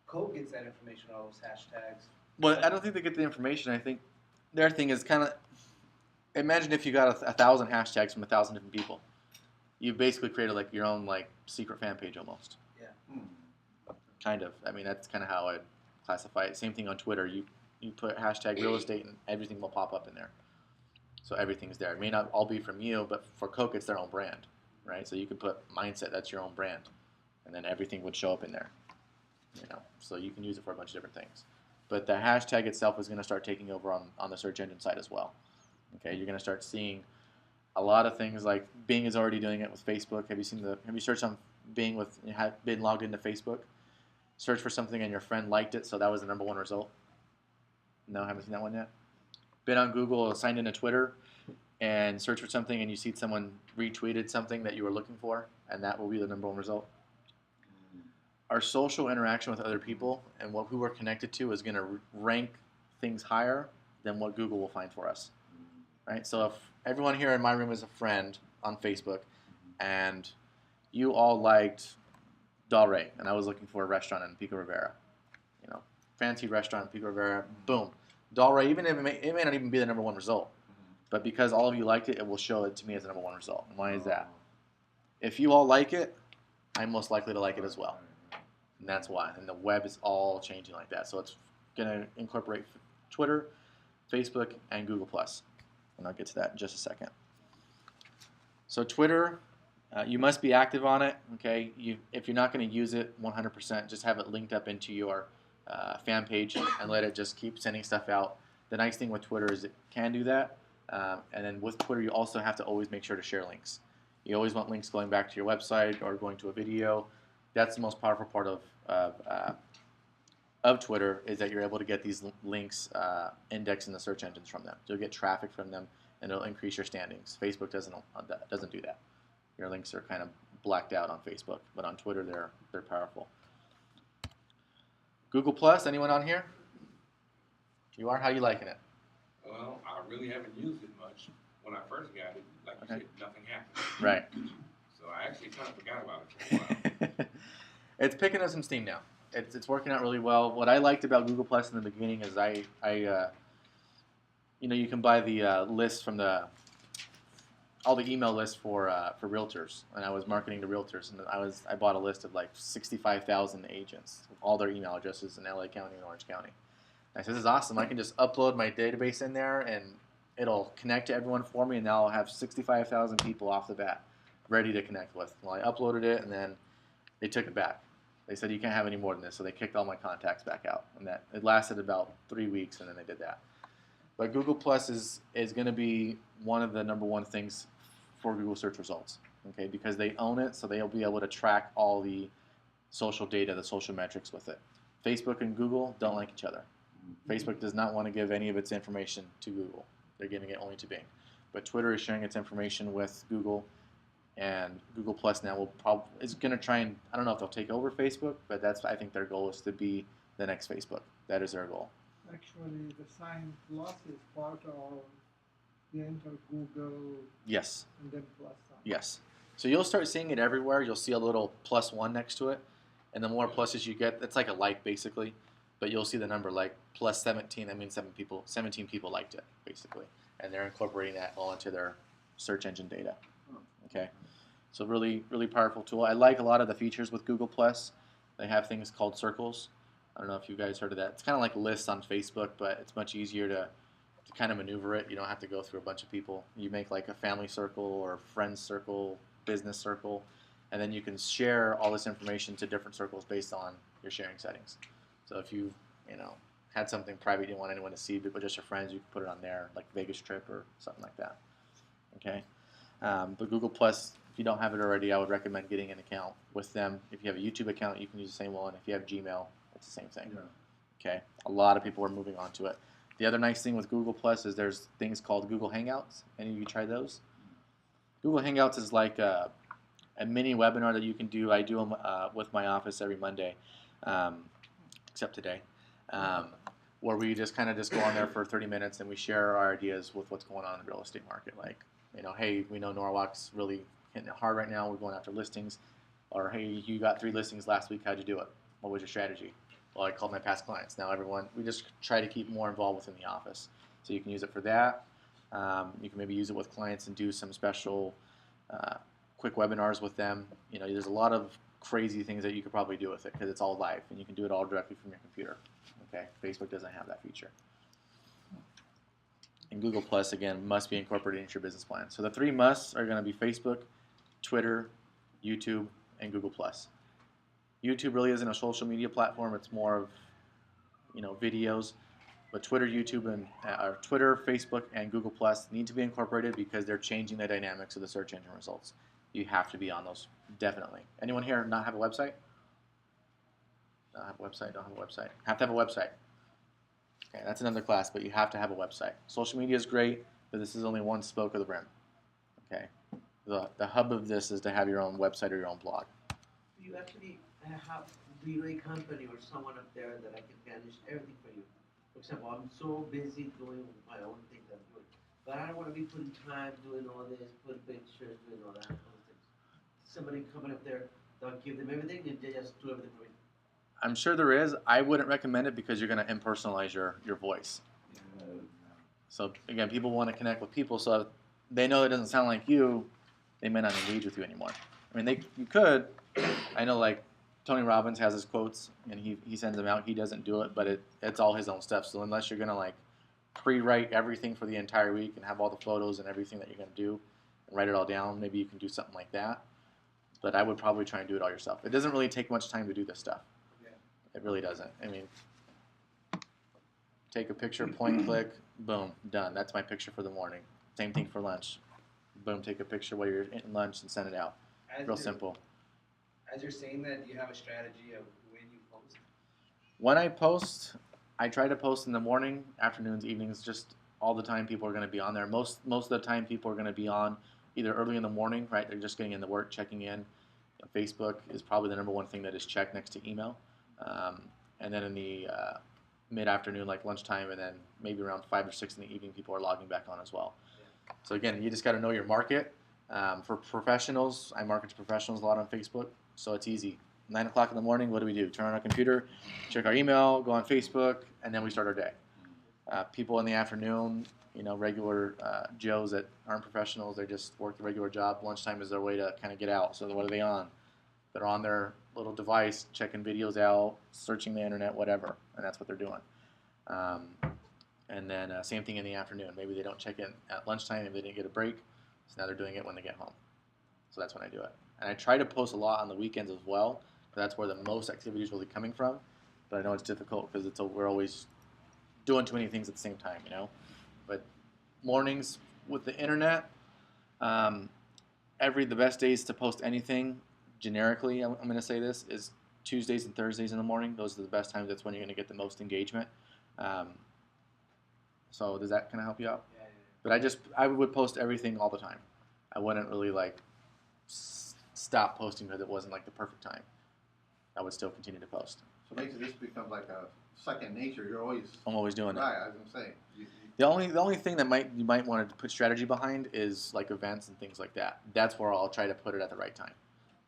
Coke gets that information, all those hashtags. Well, I don't think they get the information. I think their thing is kind of, imagine if you got 1,000 hashtags from 1,000 different people. You basically created like your own like secret fan page almost. Yeah. Kind of. I mean, that's kind of how I'd classify it. Same thing on Twitter. You put hashtag real estate and everything will pop up in there. So everything's there. It may not all be from you, but for Coke, it's their own brand, right? So you could put mindset, that's your own brand, and then everything would show up in there. So you can use it for a bunch of different things. But the hashtag itself is going to start taking over on the search engine side as well. Okay, you're going to start seeing a lot of things like Bing is already doing it with Facebook. Have you searched on Bing have been logged into Facebook? Search for something and your friend liked it, so that was the #1 result. No, haven't seen that one yet. Been on Google, signed into Twitter, and search for something and you see someone retweeted something that you were looking for, and that will be the #1 result. Our social interaction with other people and who we're connected to is going to rank things higher than what Google will find for us. Right? So if everyone here in my room is a friend on Facebook and you all liked Del Rey and I was looking for a restaurant in Pico Rivera, fancy restaurant in Pico Rivera, boom. Del Rey, even if it may not even be the #1 result, but because all of you liked it, it will show it to me as the #1 result. And why is that? If you all like it, I'm most likely to like it as well. And that's why. And the web is all changing like that. So it's going to incorporate Twitter, Facebook, and Google+. And I'll get to that in just a second. So Twitter, you must be active on it. Okay, if you're not going to use it 100%, just have it linked up into your fan page and let it just keep sending stuff out. The nice thing with Twitter is it can do that. And then with Twitter, you also have to always make sure to share links. You always want links going back to your website or going to a video. That's the most powerful part of Twitter is that you're able to get these links indexed in the search engines from them. You'll get traffic from them, and it'll increase your standings. Facebook doesn't do that. Your links are kind of blacked out on Facebook, but on Twitter they're powerful. Google Plus, anyone on here? You are? How are you liking it? Well, I really haven't used it much. When I first got it, like you said, nothing happened. Right. So I actually kind of forgot about it for a while. It's picking up some steam now. It's working out really well. What I liked about Google Plus in the beginning is you can buy the list from all the email lists for realtors, and I was marketing to realtors, and I bought a list of like 65,000 agents, all their email addresses in LA County and Orange County. And I said, this is awesome. I can just upload my database in there, and it'll connect to everyone for me, and now I'll have 65,000 people off the bat ready to connect with. Well, I uploaded it, and then they took it back. They said, you can't have any more than this, so they kicked all my contacts back out. And it lasted about 3 weeks, and then they did that. But Google Plus is going to be one of the #1 things for Google search results, okay? Because they own it, so they'll be able to track all the social data, the social metrics with it. Facebook and Google don't like each other. Facebook does not want to give any of its information to Google. They're giving it only to Bing. But Twitter is sharing its information with Google, and Google Plus now is going to try and, I don't know if they'll take over Facebook, but I think their goal is to be the next Facebook. That is their goal. Actually, the sign plus is part of the enter Google. Yes. And then plus sign. Yes. So you'll start seeing it everywhere. You'll see a little +1 next to it, and the more pluses you get, it's like a like basically, but you'll see the number like +17. That means 17 people liked it basically, and they're incorporating that all into their search engine data. Okay. So really, really powerful tool. I like a lot of the features with Google Plus. They have things called circles. I don't know if you guys heard of that. It's kind of like lists on Facebook, but it's much easier to kind of maneuver it. You don't have to go through a bunch of people. You make like a family circle or friends circle, business circle, and then you can share all this information to different circles based on your sharing settings. So if you had something private you didn't want anyone to see, but just your friends, you can put it on there, like Vegas trip or something like that. Okay, but Google Plus, if you don't have it already, I would recommend getting an account with them. If you have a YouTube account, you can use the same one. If you have Gmail, it's the same thing. Yeah. Okay, a lot of people are moving on to it. The other nice thing with Google Plus is there's things called Google Hangouts. Any of you try those? Google Hangouts is like a mini webinar that you can do. I do them with my office every Monday, except today, where we just kind of just go on there for 30 minutes and we share our ideas with what's going on in the real estate market. Like, hey, we know Norwalk's really hitting it hard right now. We're going after listings. Or, hey, you got 3 listings last week. How'd you do it? What was your strategy? Well, I called my past clients. Now we just try to keep more involved within the office. So you can use it for that. You can maybe use it with clients and do some special quick webinars with them. There's a lot of crazy things that you could probably do with it because it's all live and you can do it all directly from your computer. Okay, Facebook doesn't have that feature. And Google Plus, again, must be incorporated into your business plan. So the 3 musts are going to be Facebook, Twitter, YouTube, and Google Plus. YouTube really isn't a social media platform. It's more of, videos. But Twitter, YouTube, and Twitter, Facebook, and Google Plus need to be incorporated because they're changing the dynamics of the search engine results. You have to be on those, definitely. Anyone here not have a website? Don't have a website, don't have a website. Have to have a website. Okay, that's another class, but you have to have a website. Social media is great, but this is only one spoke of the rim. Okay, the hub of this is to have your own website or your own blog. Do you actually do you a company or someone up there that I can manage everything for you? For example, I'm so busy doing my own thing that I'm doing, but I don't want to be putting time doing all this, putting pictures, doing all that kind of things. Somebody coming up there, they'll give them everything and they just do everything for me. I'm sure there is. I wouldn't recommend it because you're going to impersonalize your voice. So again, people want to connect with people, so if they know it doesn't sound like you, they may not engage with you anymore. I mean, you could. I know, like, Tony Robbins has his quotes, and he sends them out. He doesn't do it, but it's all his own stuff. So unless you're going to, like, pre-write everything for the entire week and have all the photos and everything that you're going to do and write it all down, maybe you can do something like that. But I would probably try and do it all yourself. It doesn't really take much time to do this stuff. It really doesn't. I mean, take a picture, point, click, boom, done. That's my picture for the morning. Same thing for lunch. Boom, take a picture while you're eating lunch and send it out. Real simple. As you're saying that, do you have a strategy of when you post? When I post, I try to post in the morning, afternoons, evenings, just all the time people are going to be on there. Most of the time people are going to be on either early in the morning, right? They're just getting into work, checking in. Facebook is probably the number one thing that is checked next to email. And then in the mid-afternoon, like lunchtime, and then maybe around 5 or 6 in the evening, people are logging back on as well. Yeah. So again, you just got to know your market. For professionals, I market to professionals a lot on Facebook, so it's easy. 9 o'clock in the morning, what do? Turn on our computer, check our email, go on Facebook, and then we start our day. People in the afternoon, regular Joes that aren't professionals, they just work the regular job. Lunchtime is their way to kind of get out. So what are they on? They're on their little device, checking videos out, searching the internet, whatever, and that's what they're doing. And then same thing in the afternoon. Maybe they don't check in at lunchtime, maybe they didn't get a break, so now they're doing it when they get home. So that's when I do it. And I try to post a lot on the weekends as well, because that's where the most activity is really coming from. But I know it's difficult because we're always doing too many things at the same time, But mornings with the internet, the best days to post anything, generically, I'm going to say this, is Tuesdays and Thursdays in the morning. Those are the best times. That's when you're going to get the most engagement. So does that kind of help you out? Yeah. But I would post everything all the time. I wouldn't really stop posting because it wasn't like the perfect time. I would still continue to post. So basically this becomes like a second nature. I'm always doing it. Right, I was going to say. The only thing that you might want to put strategy behind is like events and things like that. That's where I'll try to put it at the right time.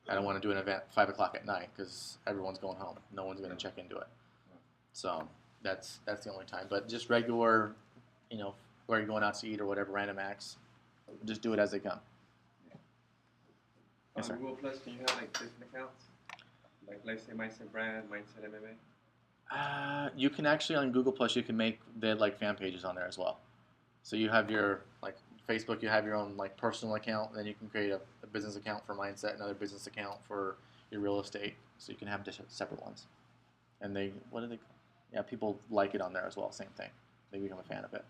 I don't want to do an event 5 o'clock at night because everyone's going home. No one's going to check into it. So that's the only time. But just regular, where you're going out to eat or whatever, random acts, just do it as they come. Yes, sir. On Google Plus, can you have like different accounts? Like, let's say Mindset Brand, Mindset MMA? You can actually, on Google Plus, you can make fan pages on there as well. So you have your, Facebook, you have your own personal account, and then you can create a business account for Mindset, another business account for your real estate, so you can have separate ones. And Yeah, people like it on there as well. Same thing. They become a fan of it.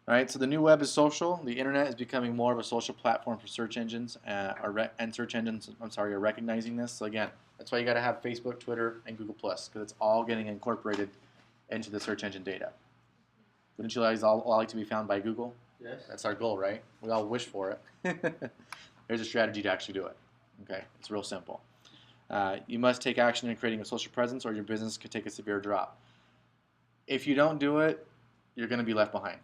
All right, so the new web is social. The internet is becoming more of a social platform for search engines, and search engines, are recognizing this. So again, that's why you got to have Facebook, Twitter, and Google Plus, because it's all getting incorporated into the search engine data. Wouldn't you guys all like to be found by Google? Yes. That's our goal, right? We all wish for it. There's a strategy to actually do it. Okay, it's real simple. You must take action in creating a social presence, or your business could take a severe drop. If you don't do it, you're going to be left behind.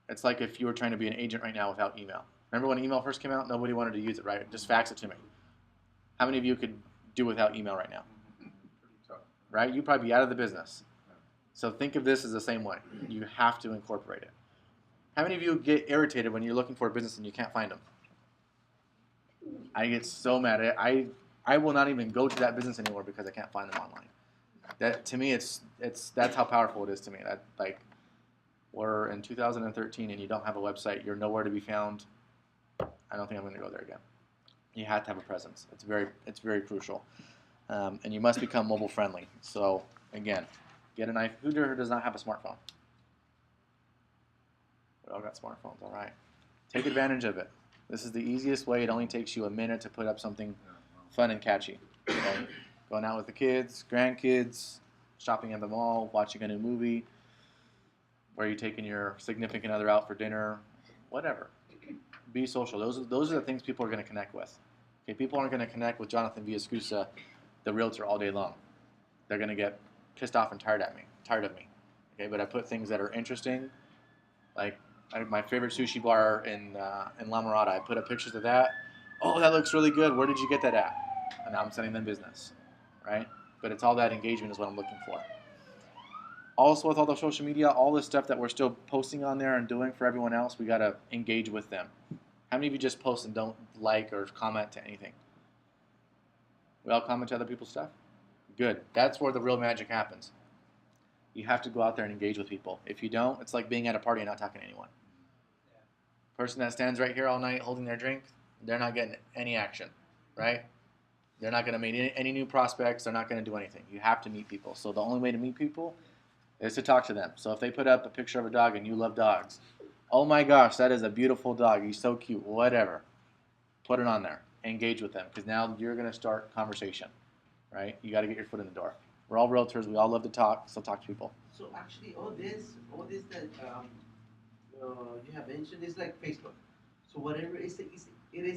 It's like if you were trying to be an agent right now without email. Remember when email first came out? Nobody wanted to use it, right? Just fax it to me. How many of you could do without email right now? Pretty tough. Right? You'd probably be out of the business. So think of this as the same way. You have to incorporate it. How many of you get irritated when you're looking for a business and you can't find them? I get so mad. I will not even go to that business anymore because I can't find them online. That to me, that's how powerful it is to me. That like. We're in 2013 and you don't have a website, you're nowhere to be found. I don't think I'm going to go there again. You have to have a presence. It's very crucial. And you must become mobile friendly. So again, get an iPhone. Who does not have a smartphone? We all got smartphones, all right. Take advantage of it. This is the easiest way. It only takes you a minute to put up something fun and catchy. Okay? Going out with the kids, grandkids, shopping at the mall, watching a new movie, where you're taking your significant other out for dinner, whatever. Be social. Those are the things people are going to connect with. Okay, people aren't going to connect with Jonathon Villaescusa, the realtor, all day long. They're going to get pissed off and tired of me. Okay, but I put things that are interesting, like my favorite sushi bar in La Mirada. I put up pictures of that. Oh, that looks really good. Where did you get that at? And now I'm sending them business, right? But it's all that engagement is what I'm looking for. Also, with all the social media, all the stuff that we're still posting on there and doing for everyone else, we got to engage with them. How many of you just post and don't like or comment to anything? We all comment to other people's stuff? Good. That's where the real magic happens. You have to go out there and engage with people. If you don't, it's like being at a party and not talking to anyone. Person that stands right here all night holding their drink, they're not getting any action, right? They're not going to make any new prospects. They're not going to do anything. You have to meet people. So the only way to meet people is to talk to them. So if they put up a picture of a dog and you love dogs, oh my gosh, that is a beautiful dog. He's so cute. Whatever. Put it on there. Engage with them because now you're going to start conversation, right? You got to get your foot in the door. We're all realtors. We all love to talk, so talk to people. So actually, all this that you have mentioned is like Facebook. So whatever it is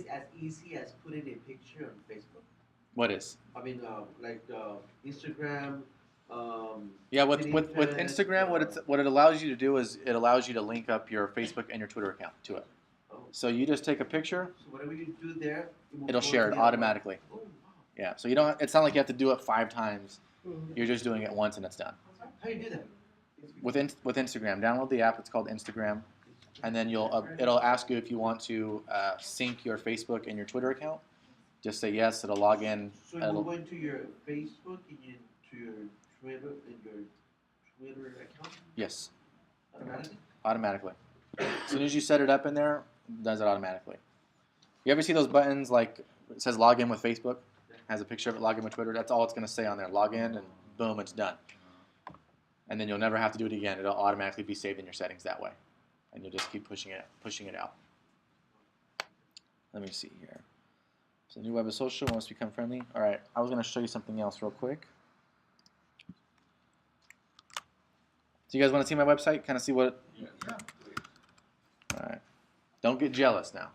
as easy as putting a picture on Facebook. What is? I mean, like Instagram. Yeah, with Instagram, what it allows you to do is it allows you to link up your Facebook and your Twitter account to it. Oh. So you just take a picture. So whatever you do there, It'll share it automatically. Oh, wow. Yeah, so you don't. It's not like you have to do it 5 times. You're just doing it once and it's done. How do you do that? With Instagram, download the app. It's called Instagram, and then it'll ask you if you want to sync your Facebook and your Twitter account. Just say yes. It'll log in. So you go into your Facebook and to your Twitter account? Yes. Automatically? Automatically. As soon as you set it up in there, it does it automatically. You ever see those buttons like it says log in with Facebook? Has a picture of it, log in with Twitter. That's all it's going to say on there. Log in and boom, it's done. And then you'll never have to do it again. It'll automatically be saved in your settings that way. And you'll just keep pushing it out. Let me see here. So the new web is social, wants to become friendly. All right, I was going to show you something else real quick. So you guys want to see my website? Kind of see what? Yeah. All right. Don't get jealous now.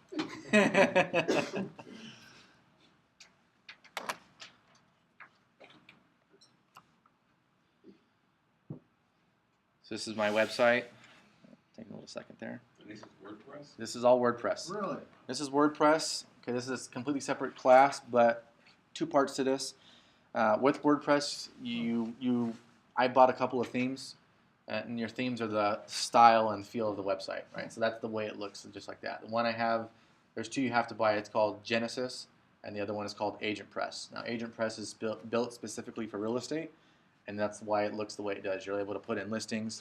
So this is my website. Take a little second there. And this is WordPress? This is all WordPress. Really? This is WordPress. Okay, this is a completely separate class, but 2 parts to this. With WordPress, I bought a couple of themes, and your themes are the style and feel of the website, right? So that's the way it looks, just like that. The one I have, there's 2 you have to buy. It's called Genesis, and the other one is called AgentPress. Now, AgentPress is built specifically for real estate, and that's why it looks the way it does. You're able to put in listings.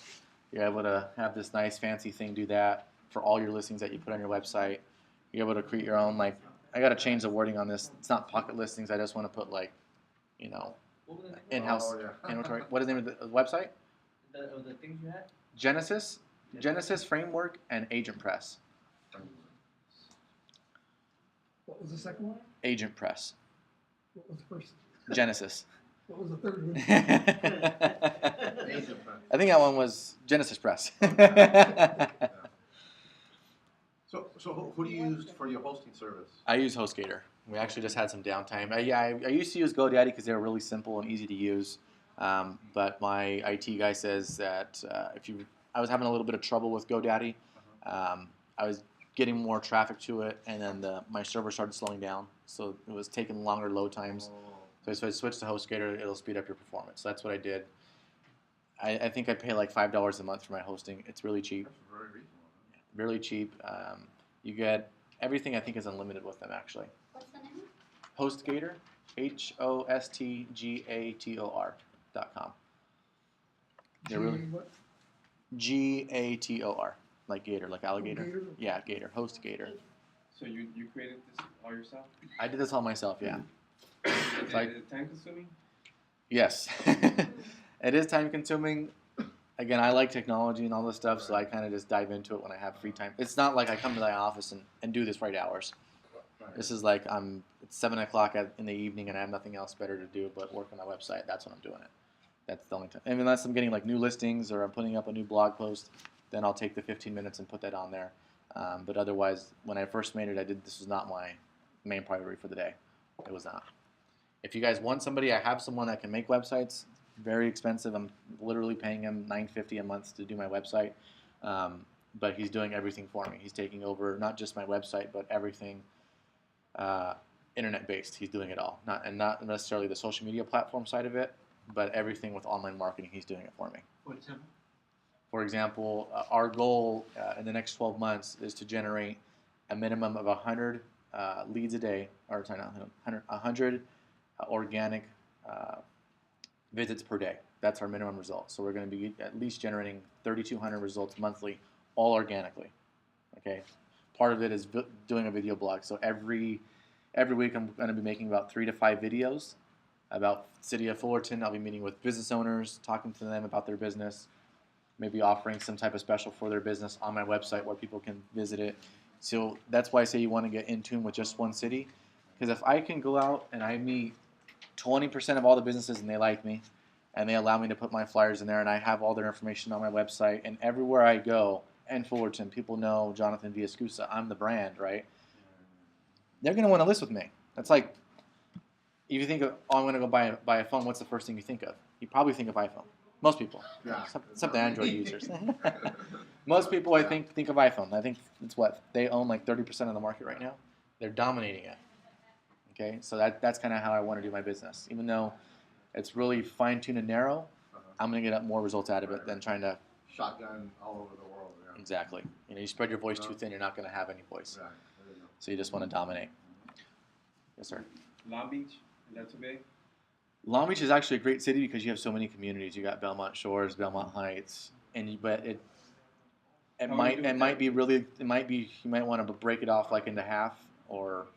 You're able to have this nice fancy thing do that for all your listings that you put on your website. You're able to create your own, like, I got to change the wording on this. It's not pocket listings. I just want to put, like, What was the name in-house Oh, yeah. inventory. What is the name of the website? of the things you had? Genesis Framework and Agent Press. What was the second one? Agent Press. What was the first? Genesis. What was the third one? I think that one was Genesis Press. So who do you use for your hosting service? I use HostGator. We actually just had some downtime. I used to use GoDaddy because they were really simple and easy to use. But my IT guy says that I was having a little bit of trouble with GoDaddy. I was getting more traffic to it, and then my server started slowing down, so it was taking longer load times. So I switched to HostGator. It'll speed up your performance. So that's what I did. I think I pay like $5 a month for my hosting. It's really cheap. That's very reasonable. Really cheap. You get everything. I think is unlimited with them actually. What's the name? HostGator, HostGator.com. They're really What? GATOR, like gator, like alligator. Gator? Yeah, gator. HostGator. So you created this all yourself? I did this all myself. Yeah. Is Like- it time consuming? Yes. It is time consuming. Again, I like technology and all this stuff, so I kind of just dive into it when I have free time. It's not like I come to the office and do this right hours. Right. This is like it's 7 o'clock in the evening and I have nothing else better to do but work on my website. That's when I'm doing it. That's the only time. And unless I'm getting like new listings or I'm putting up a new blog post, then I'll take the 15 minutes and put that on there. But otherwise, when I first made it, this was not my main priority for the day. It was not. If you guys want somebody, I have someone that can make websites. Very expensive. I'm literally paying him $9.50 a month to do my website. But he's doing everything for me. He's taking over not just my website, but everything internet-based. He's doing it all. Not necessarily the social media platform side of it, but everything with online marketing. He's doing it for me. For example? For example, our goal in the next 12 months is to generate a minimum of 100 leads a day, or sorry, not 100 organic visits per day. That's our minimum result. So we're going to be at least generating 3,200 results monthly, all organically. Okay. Part of it is doing a video blog. So every week I'm going to be making about 3 to 5 videos about the city of Fullerton. I'll be meeting with business owners, talking to them about their business, maybe offering some type of special for their business on my website where people can visit it. So that's why I say you want to get in tune with just one city. Because if I can go out and I meet 20% of all the businesses and they like me and they allow me to put my flyers in there and I have all their information on my website, and everywhere I go in Fullerton, people know Jonathon Villaescusa. I'm the brand, right? They're going to want to list with me. That's like, if you think of, oh, I'm going to go buy a phone, what's the first thing you think of? You probably think of iPhone. Most people. Yeah. Except the Android users. Most people, I think of iPhone. I think it's what? They own like 30% of the market right now. They're dominating it. Okay, so that's kind of how I want to do my business. Even though it's really fine-tuned and narrow, I'm going to get more results out of it than trying to... Shotgun all over the world. Yeah. Exactly. You spread your voice too thin, you're not going to have any voice. Right. There you go. So you just want to dominate. Yes, sir. Long Beach, is that too big? Long Beach is actually a great city because you have so many communities. You got Belmont Shores, Belmont Heights, but it might be you might want to break it off like into half, or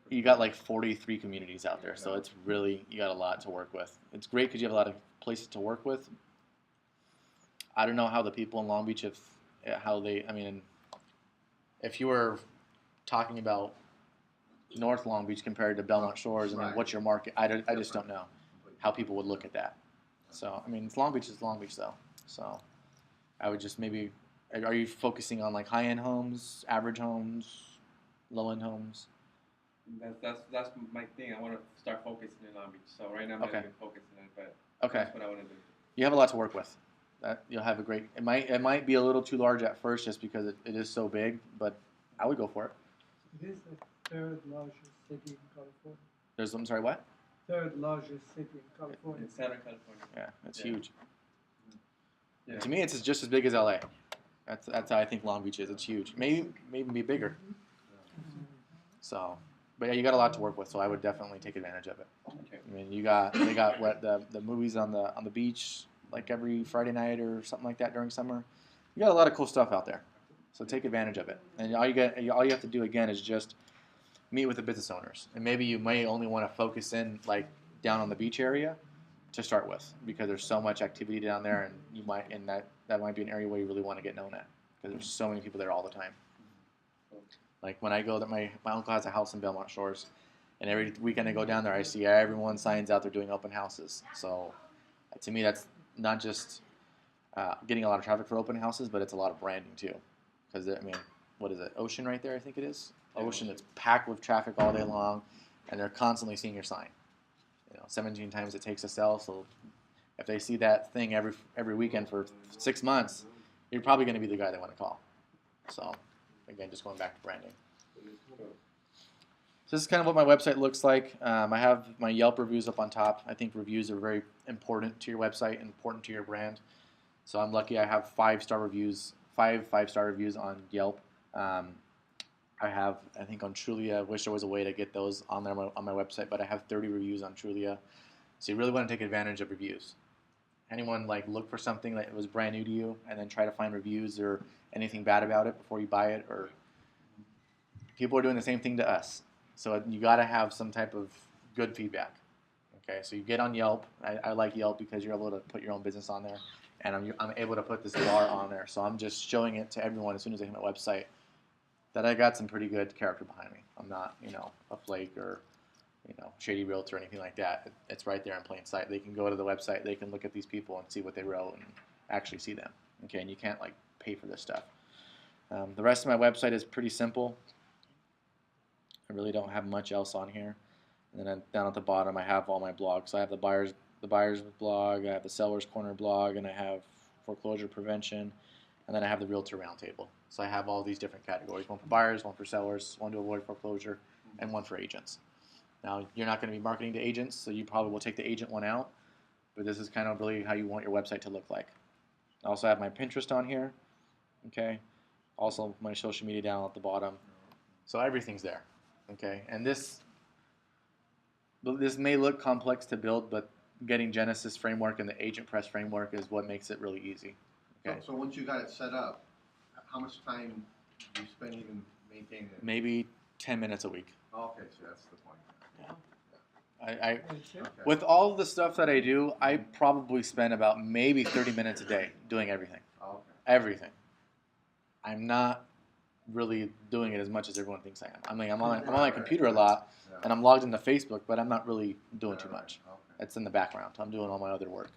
you got like 43 communities out there. So it's really, you got a lot to work with. It's great because you have a lot of places to work with. I don't know how the people in Long Beach if you were talking about North Long Beach compared to Belmont Shores, Right. what's your market? I just don't know how people would look at that. So, it's Long Beach is Long Beach though. So, I would just maybe, are you focusing on like high-end homes, average homes, low-end homes? That's my thing. I want to start focusing in Long Beach. So right now I'm Okay. not even focusing on it, but Okay. that's what I want to do. You have a lot to work with. You'll have a great, it might be a little too large at first just because it is so big, but I would go for it. It is the third largest city in California. I'm sorry, what? Third largest city in California. In Southern California. Yeah, it's Yeah. huge. Yeah. To me, it's just as big as LA. That's how I think Long Beach is. It's huge. Maybe be bigger. So, but yeah, you got a lot to work with. So I would definitely take advantage of it. Okay. They got what the movies on the beach like every Friday night or something like that during summer. You got a lot of cool stuff out there. So take advantage of it. And all you have to do again is just meet with the business owners. And maybe you may only want to focus in like down on the beach area to start with, because there's so much activity down there, and that might be an area where you really want to get known at, because there's so many people there all the time. Like when I go, my uncle has a house in Belmont Shores, and every weekend I go down there, I see everyone signs out there doing open houses. So to me, that's not just getting a lot of traffic for open houses, but it's a lot of branding too. Because I mean, what is it? Ocean right there, I think it is. Ocean that's packed with traffic all day long, and they're constantly seeing your sign. 17 times it takes to sell. So if they see that thing every weekend for 6 months, you're probably going to be the guy they want to call. So again, just going back to branding. So this is kind of what my website looks like. I have my Yelp reviews up on top. I think reviews are very important to your website and important to your brand. So I'm lucky I have 5-star reviews, five-star reviews on Yelp. I have, I think on Trulia, I wish there was a way to get those on there on my website, but I have 30 reviews on Trulia. So you really want to take advantage of reviews. Anyone look for something that was brand new to you and then try to find reviews or anything bad about it before you buy it, or people are doing the same thing to us. So you got to have some type of good feedback. Okay, so you get on Yelp. I like Yelp because you're able to put your own business on there, and I'm able to put this bar on there. So I'm just showing it to everyone as soon as they hit my website that I got some pretty good character behind me. I'm not, a flake or, shady realtor or anything like that. It's right there in plain sight. They can go to the website, they can look at these people and see what they wrote and actually see them. Okay, and you can't pay for this stuff. The rest of my website is pretty simple. I really don't have much else on here. And then down at the bottom, I have all my blogs. So I have the buyer's blog, I have the seller's corner blog, and I have foreclosure prevention, and then I have the realtor roundtable. So I have all these different categories: one for buyers, one for sellers, one to avoid foreclosure, and one for agents. Now you're not going to be marketing to agents, so you probably will take the agent one out. But this is kind of really how you want your website to look like. I also have my Pinterest on here. Okay. Also my social media down at the bottom. So everything's there. Okay, and this may look complex to build, but getting Genesis framework and the Agent Press framework is what makes it really easy. Okay. So once you got it set up, how much time do you spend even maintaining it? Maybe 10 minutes a week. Oh, okay, so that's the point. Yeah. With all the stuff that I do, I probably spend about maybe 30 minutes a day doing everything. Oh, okay. Everything. I'm not really doing it as much as everyone thinks I am. I mean, I'm on my computer a lot, and I'm logged into Facebook, but I'm not really doing too much. Okay. It's in the background. I'm doing all my other work.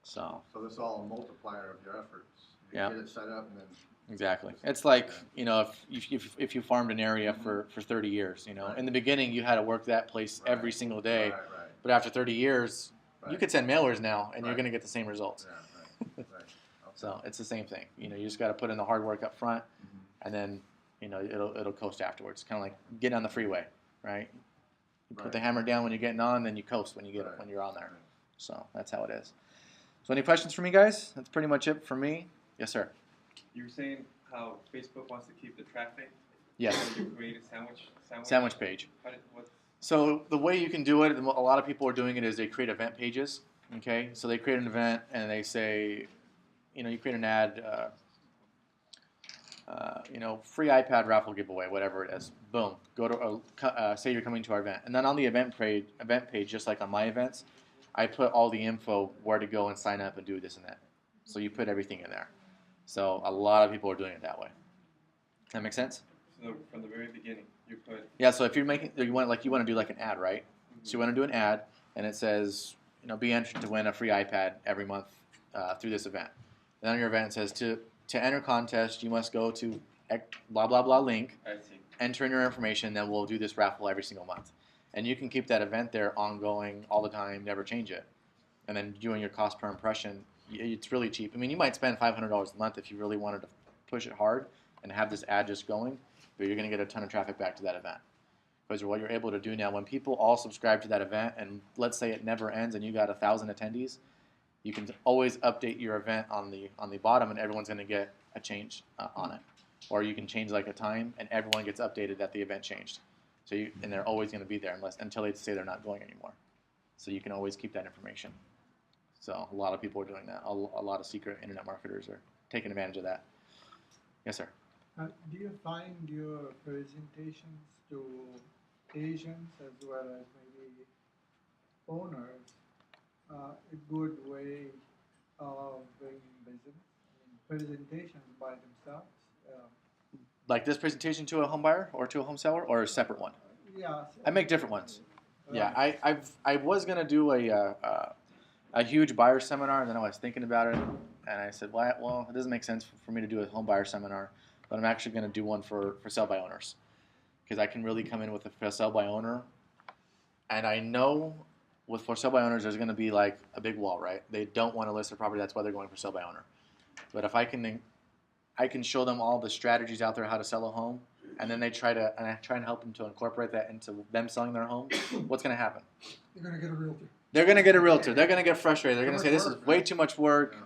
So this is all a multiplier of your efforts. You Yeah. get it set up and then. exactly. It's like, if you farmed an area for 30 years, Right. in the beginning you had to work that place every Right. single day, Right. but after 30 years, you Right. could send mailers now, and you're Right. going to get the same results. Yeah, right. Right. Okay. So it's the same thing. You just got to put in the hard work up front, Mhm. and then it'll coast afterwards. Kind of like getting on the freeway, right? You put Right. the hammer down when you're getting on, then you coast when Right. when you're on there. Right. So that's how it is. So any questions for me, guys? That's pretty much it for me. Yes, sir. You were saying how Facebook wants to keep the traffic. Yes. So you create a sandwich. Sandwich page. What? So the way you can do it, a lot of people are doing it, is they create event pages. Okay, so they create an event and they say, you create an ad, free iPad raffle giveaway, whatever it is. Boom. Go to say you're coming to our event, and then on the event page, just like on my events, I put all the info where to go and sign up and do this and that. So you put everything in there. So a lot of people are doing it that way. That make sense? So from the very beginning, you put. Yeah. So if you want to do like an ad, right? So you want to do an ad, and it says, be entered to win a free iPad every month through this event. And on your event it says, to enter contest, you must go to blah blah blah link, I see. enter in your information, then we'll do this raffle every single month. And you can keep that event there ongoing all the time, never change it. And then doing your cost per impression, it's really cheap. I mean, you might spend $500 a month if you really wanted to push it hard and have this ad just going, but you're going to get a ton of traffic back to that event. Because what you're able to do now, when people all subscribe to that event, and let's say it never ends and you got 1,000 attendees, you can always update your event on the bottom, and everyone's going to get a change on it. Or you can change like a time, and everyone gets updated that the event changed. And they're always going to be there until they say they're not going anymore. So you can always keep that information. So a lot of people are doing that. A lot of secret internet marketers are taking advantage of that. Yes, sir. Do you find your presentations to Asians as well as maybe owners a good way of bringing business, presentations by themselves. Like this presentation to a home buyer or to a home seller, or a separate one? Yeah. I make different ones. Yeah, I was gonna do a huge buyer seminar, and then I was thinking about it, and I said, well, it doesn't make sense for me to do a home buyer seminar, but I'm actually gonna do one for sell by owners, because I can really come in with a for sell by owner, and I know with for sale by owners there's gonna be like a big wall, right? They don't want to list their property, that's why they're going for sale by owner. But if I can show them all the strategies out there how to sell a home, and then I try and help them to incorporate that into them selling their home. What's going to happen? You're going to get a realtor. They're going to get a realtor. They're going to get frustrated. They're going to say, "This is way too much work.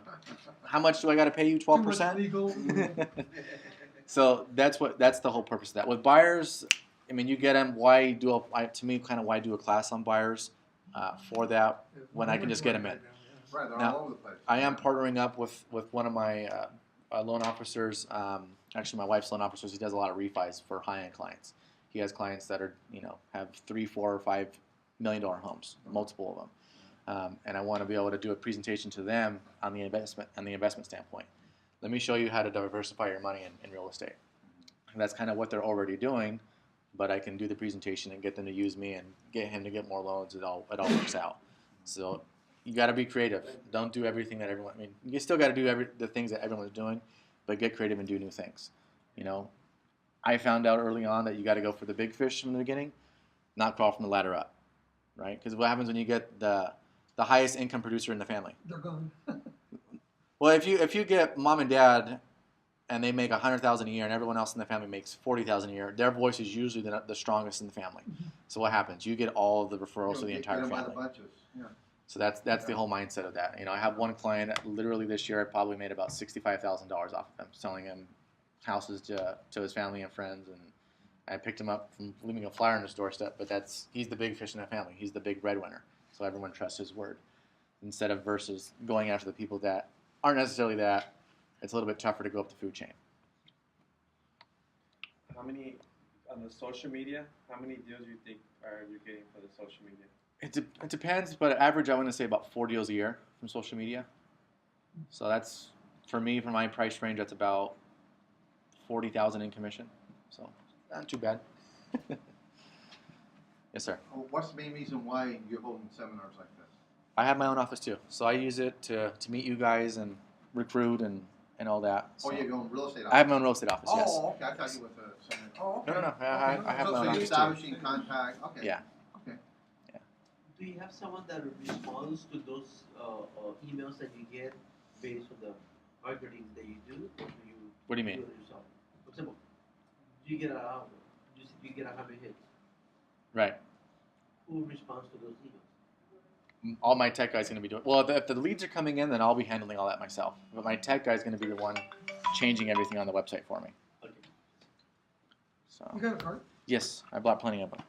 How much do I got to pay you? 12%?" Legal. So that's the whole purpose of that. With buyers, I mean, you get them. Why do a class on buyers for that when I can just get them in? Right, they're Now, all over the place. I am partnering up with one of my loan officers. Actually, my wife's loan officers. He does a lot of refis for high-end clients. He has clients that are have $3, $4, or $5 million homes, multiple of them. And I want to be able to do a presentation to them on the investment standpoint. Let me show you how to diversify your money in real estate. And that's kind of what they're already doing, but I can do the presentation and get them to use me and get him to get more loans. It all works out. So you got to be creative. Don't do everything that everyone. I mean, you still got to do the things that everyone's doing, but get creative and do new things. I found out early on that you got to go for the big fish from the beginning, not crawl from the ladder up, right? Because what happens when you get the highest income producer in the family? They're gone. Well, if you get mom and dad, and they make $100,000 a year, and everyone else in the family makes $40,000 a year, their voice is usually the strongest in the family. So what happens? You get all of the referrals to the entire Get 'em by family. the bunches. Yeah. So that's the whole mindset of that. I have one client that literally this year I probably made about $65,000 off of him, selling him houses to his family and friends, and I picked him up from leaving a flyer on his doorstep. But he's the big fish in that family. He's the big breadwinner, so everyone trusts his word. Instead of versus going after the people that aren't necessarily that, it's a little bit tougher to go up the food chain. How many on the social media? How many deals do you think are you getting for the social media? It depends, but average I want to say about 4 deals a year from social media. So that's for my price range. That's about $40,000 in commission. So not too bad. Yes, sir. Well, what's the main reason why you're holding seminars like this? I have my own office too, so I use it to meet you guys and recruit and all that. So. Oh, you're going real estate office? I have my own real estate office. Yes. Oh, okay. I thought you was a seminar. Oh, okay. No. I have So my own you're office too. establishing contact. Okay. Yeah. Okay. Do you have someone that responds to those emails that you get based on the marketing that you do, or do you? What do you mean? Do it yourself? For example, you get 100 hits. Right. Who responds to those emails? All my tech guy's going to be doing. Well, if the leads are coming in, then I'll be handling all that myself. But my tech guy's going to be the one changing everything on the website for me. Okay. So. You got a card? Yes, I bought plenty of them.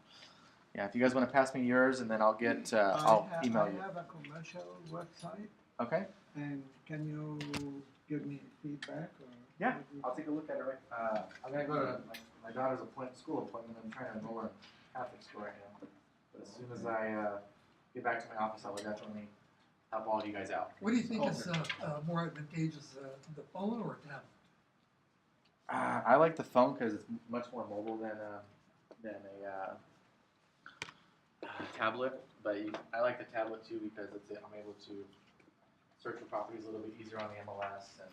Yeah, if you guys want to pass me yours, and then I'll get, I'll email you. I have a commercial website, Okay. and can you give me feedback? Or Yeah, I'll take a look at it. Right. I'm gonna go to my daughter's school appointment. I'm trying to enroll her in Catholic school right now. But as soon as I get back to my office, I will definitely help all of you guys out. What do you think is more advantageous, the phone or tablet? I like the phone because it's much more mobile than a tablet. But I like the tablet too because I'm able to search for properties a little bit easier on the MLS. And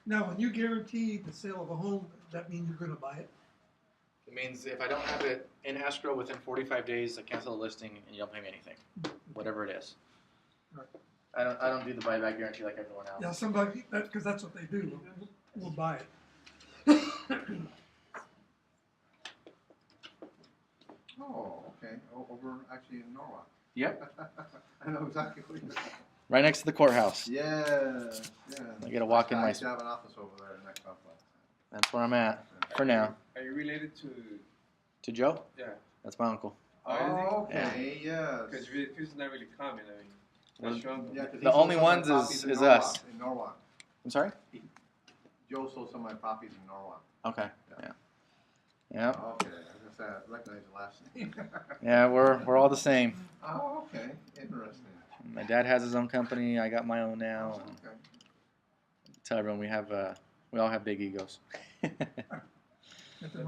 Now, when you guarantee the sale of a home, that means you're gonna buy it? it means if I don't have it in escrow within 45 days, I cancel the listing and you don't pay me anything, whatever it is. Right. I don't do the buyback guarantee like everyone else. Yeah, somebody, because that's what they do, will buy it. Oh, okay. Over actually in Norwalk. Yep. I know exactly what you're saying. Right next to the courthouse. Yeah. I gotta walk in I my. used to have an office over there next complex. That's where I'm at for now. Are you related to? To Joe? Yeah. That's my uncle. Oh, okay. Yes. Because it's not really common. I mean, Well, that's your uncle. Yeah, 'cause he The sold only some of my ones properties in is Norwalk, us. In Norwalk. I'm sorry? Joe sold some of my properties in Norwalk. Okay. Yeah. Yeah. Okay. I was gonna say I recognize the last name. Yeah, we're all the same. Oh, okay, interesting. My dad has his own company. I got my own now. Oh, And okay. tell everyone we all have big egos. At the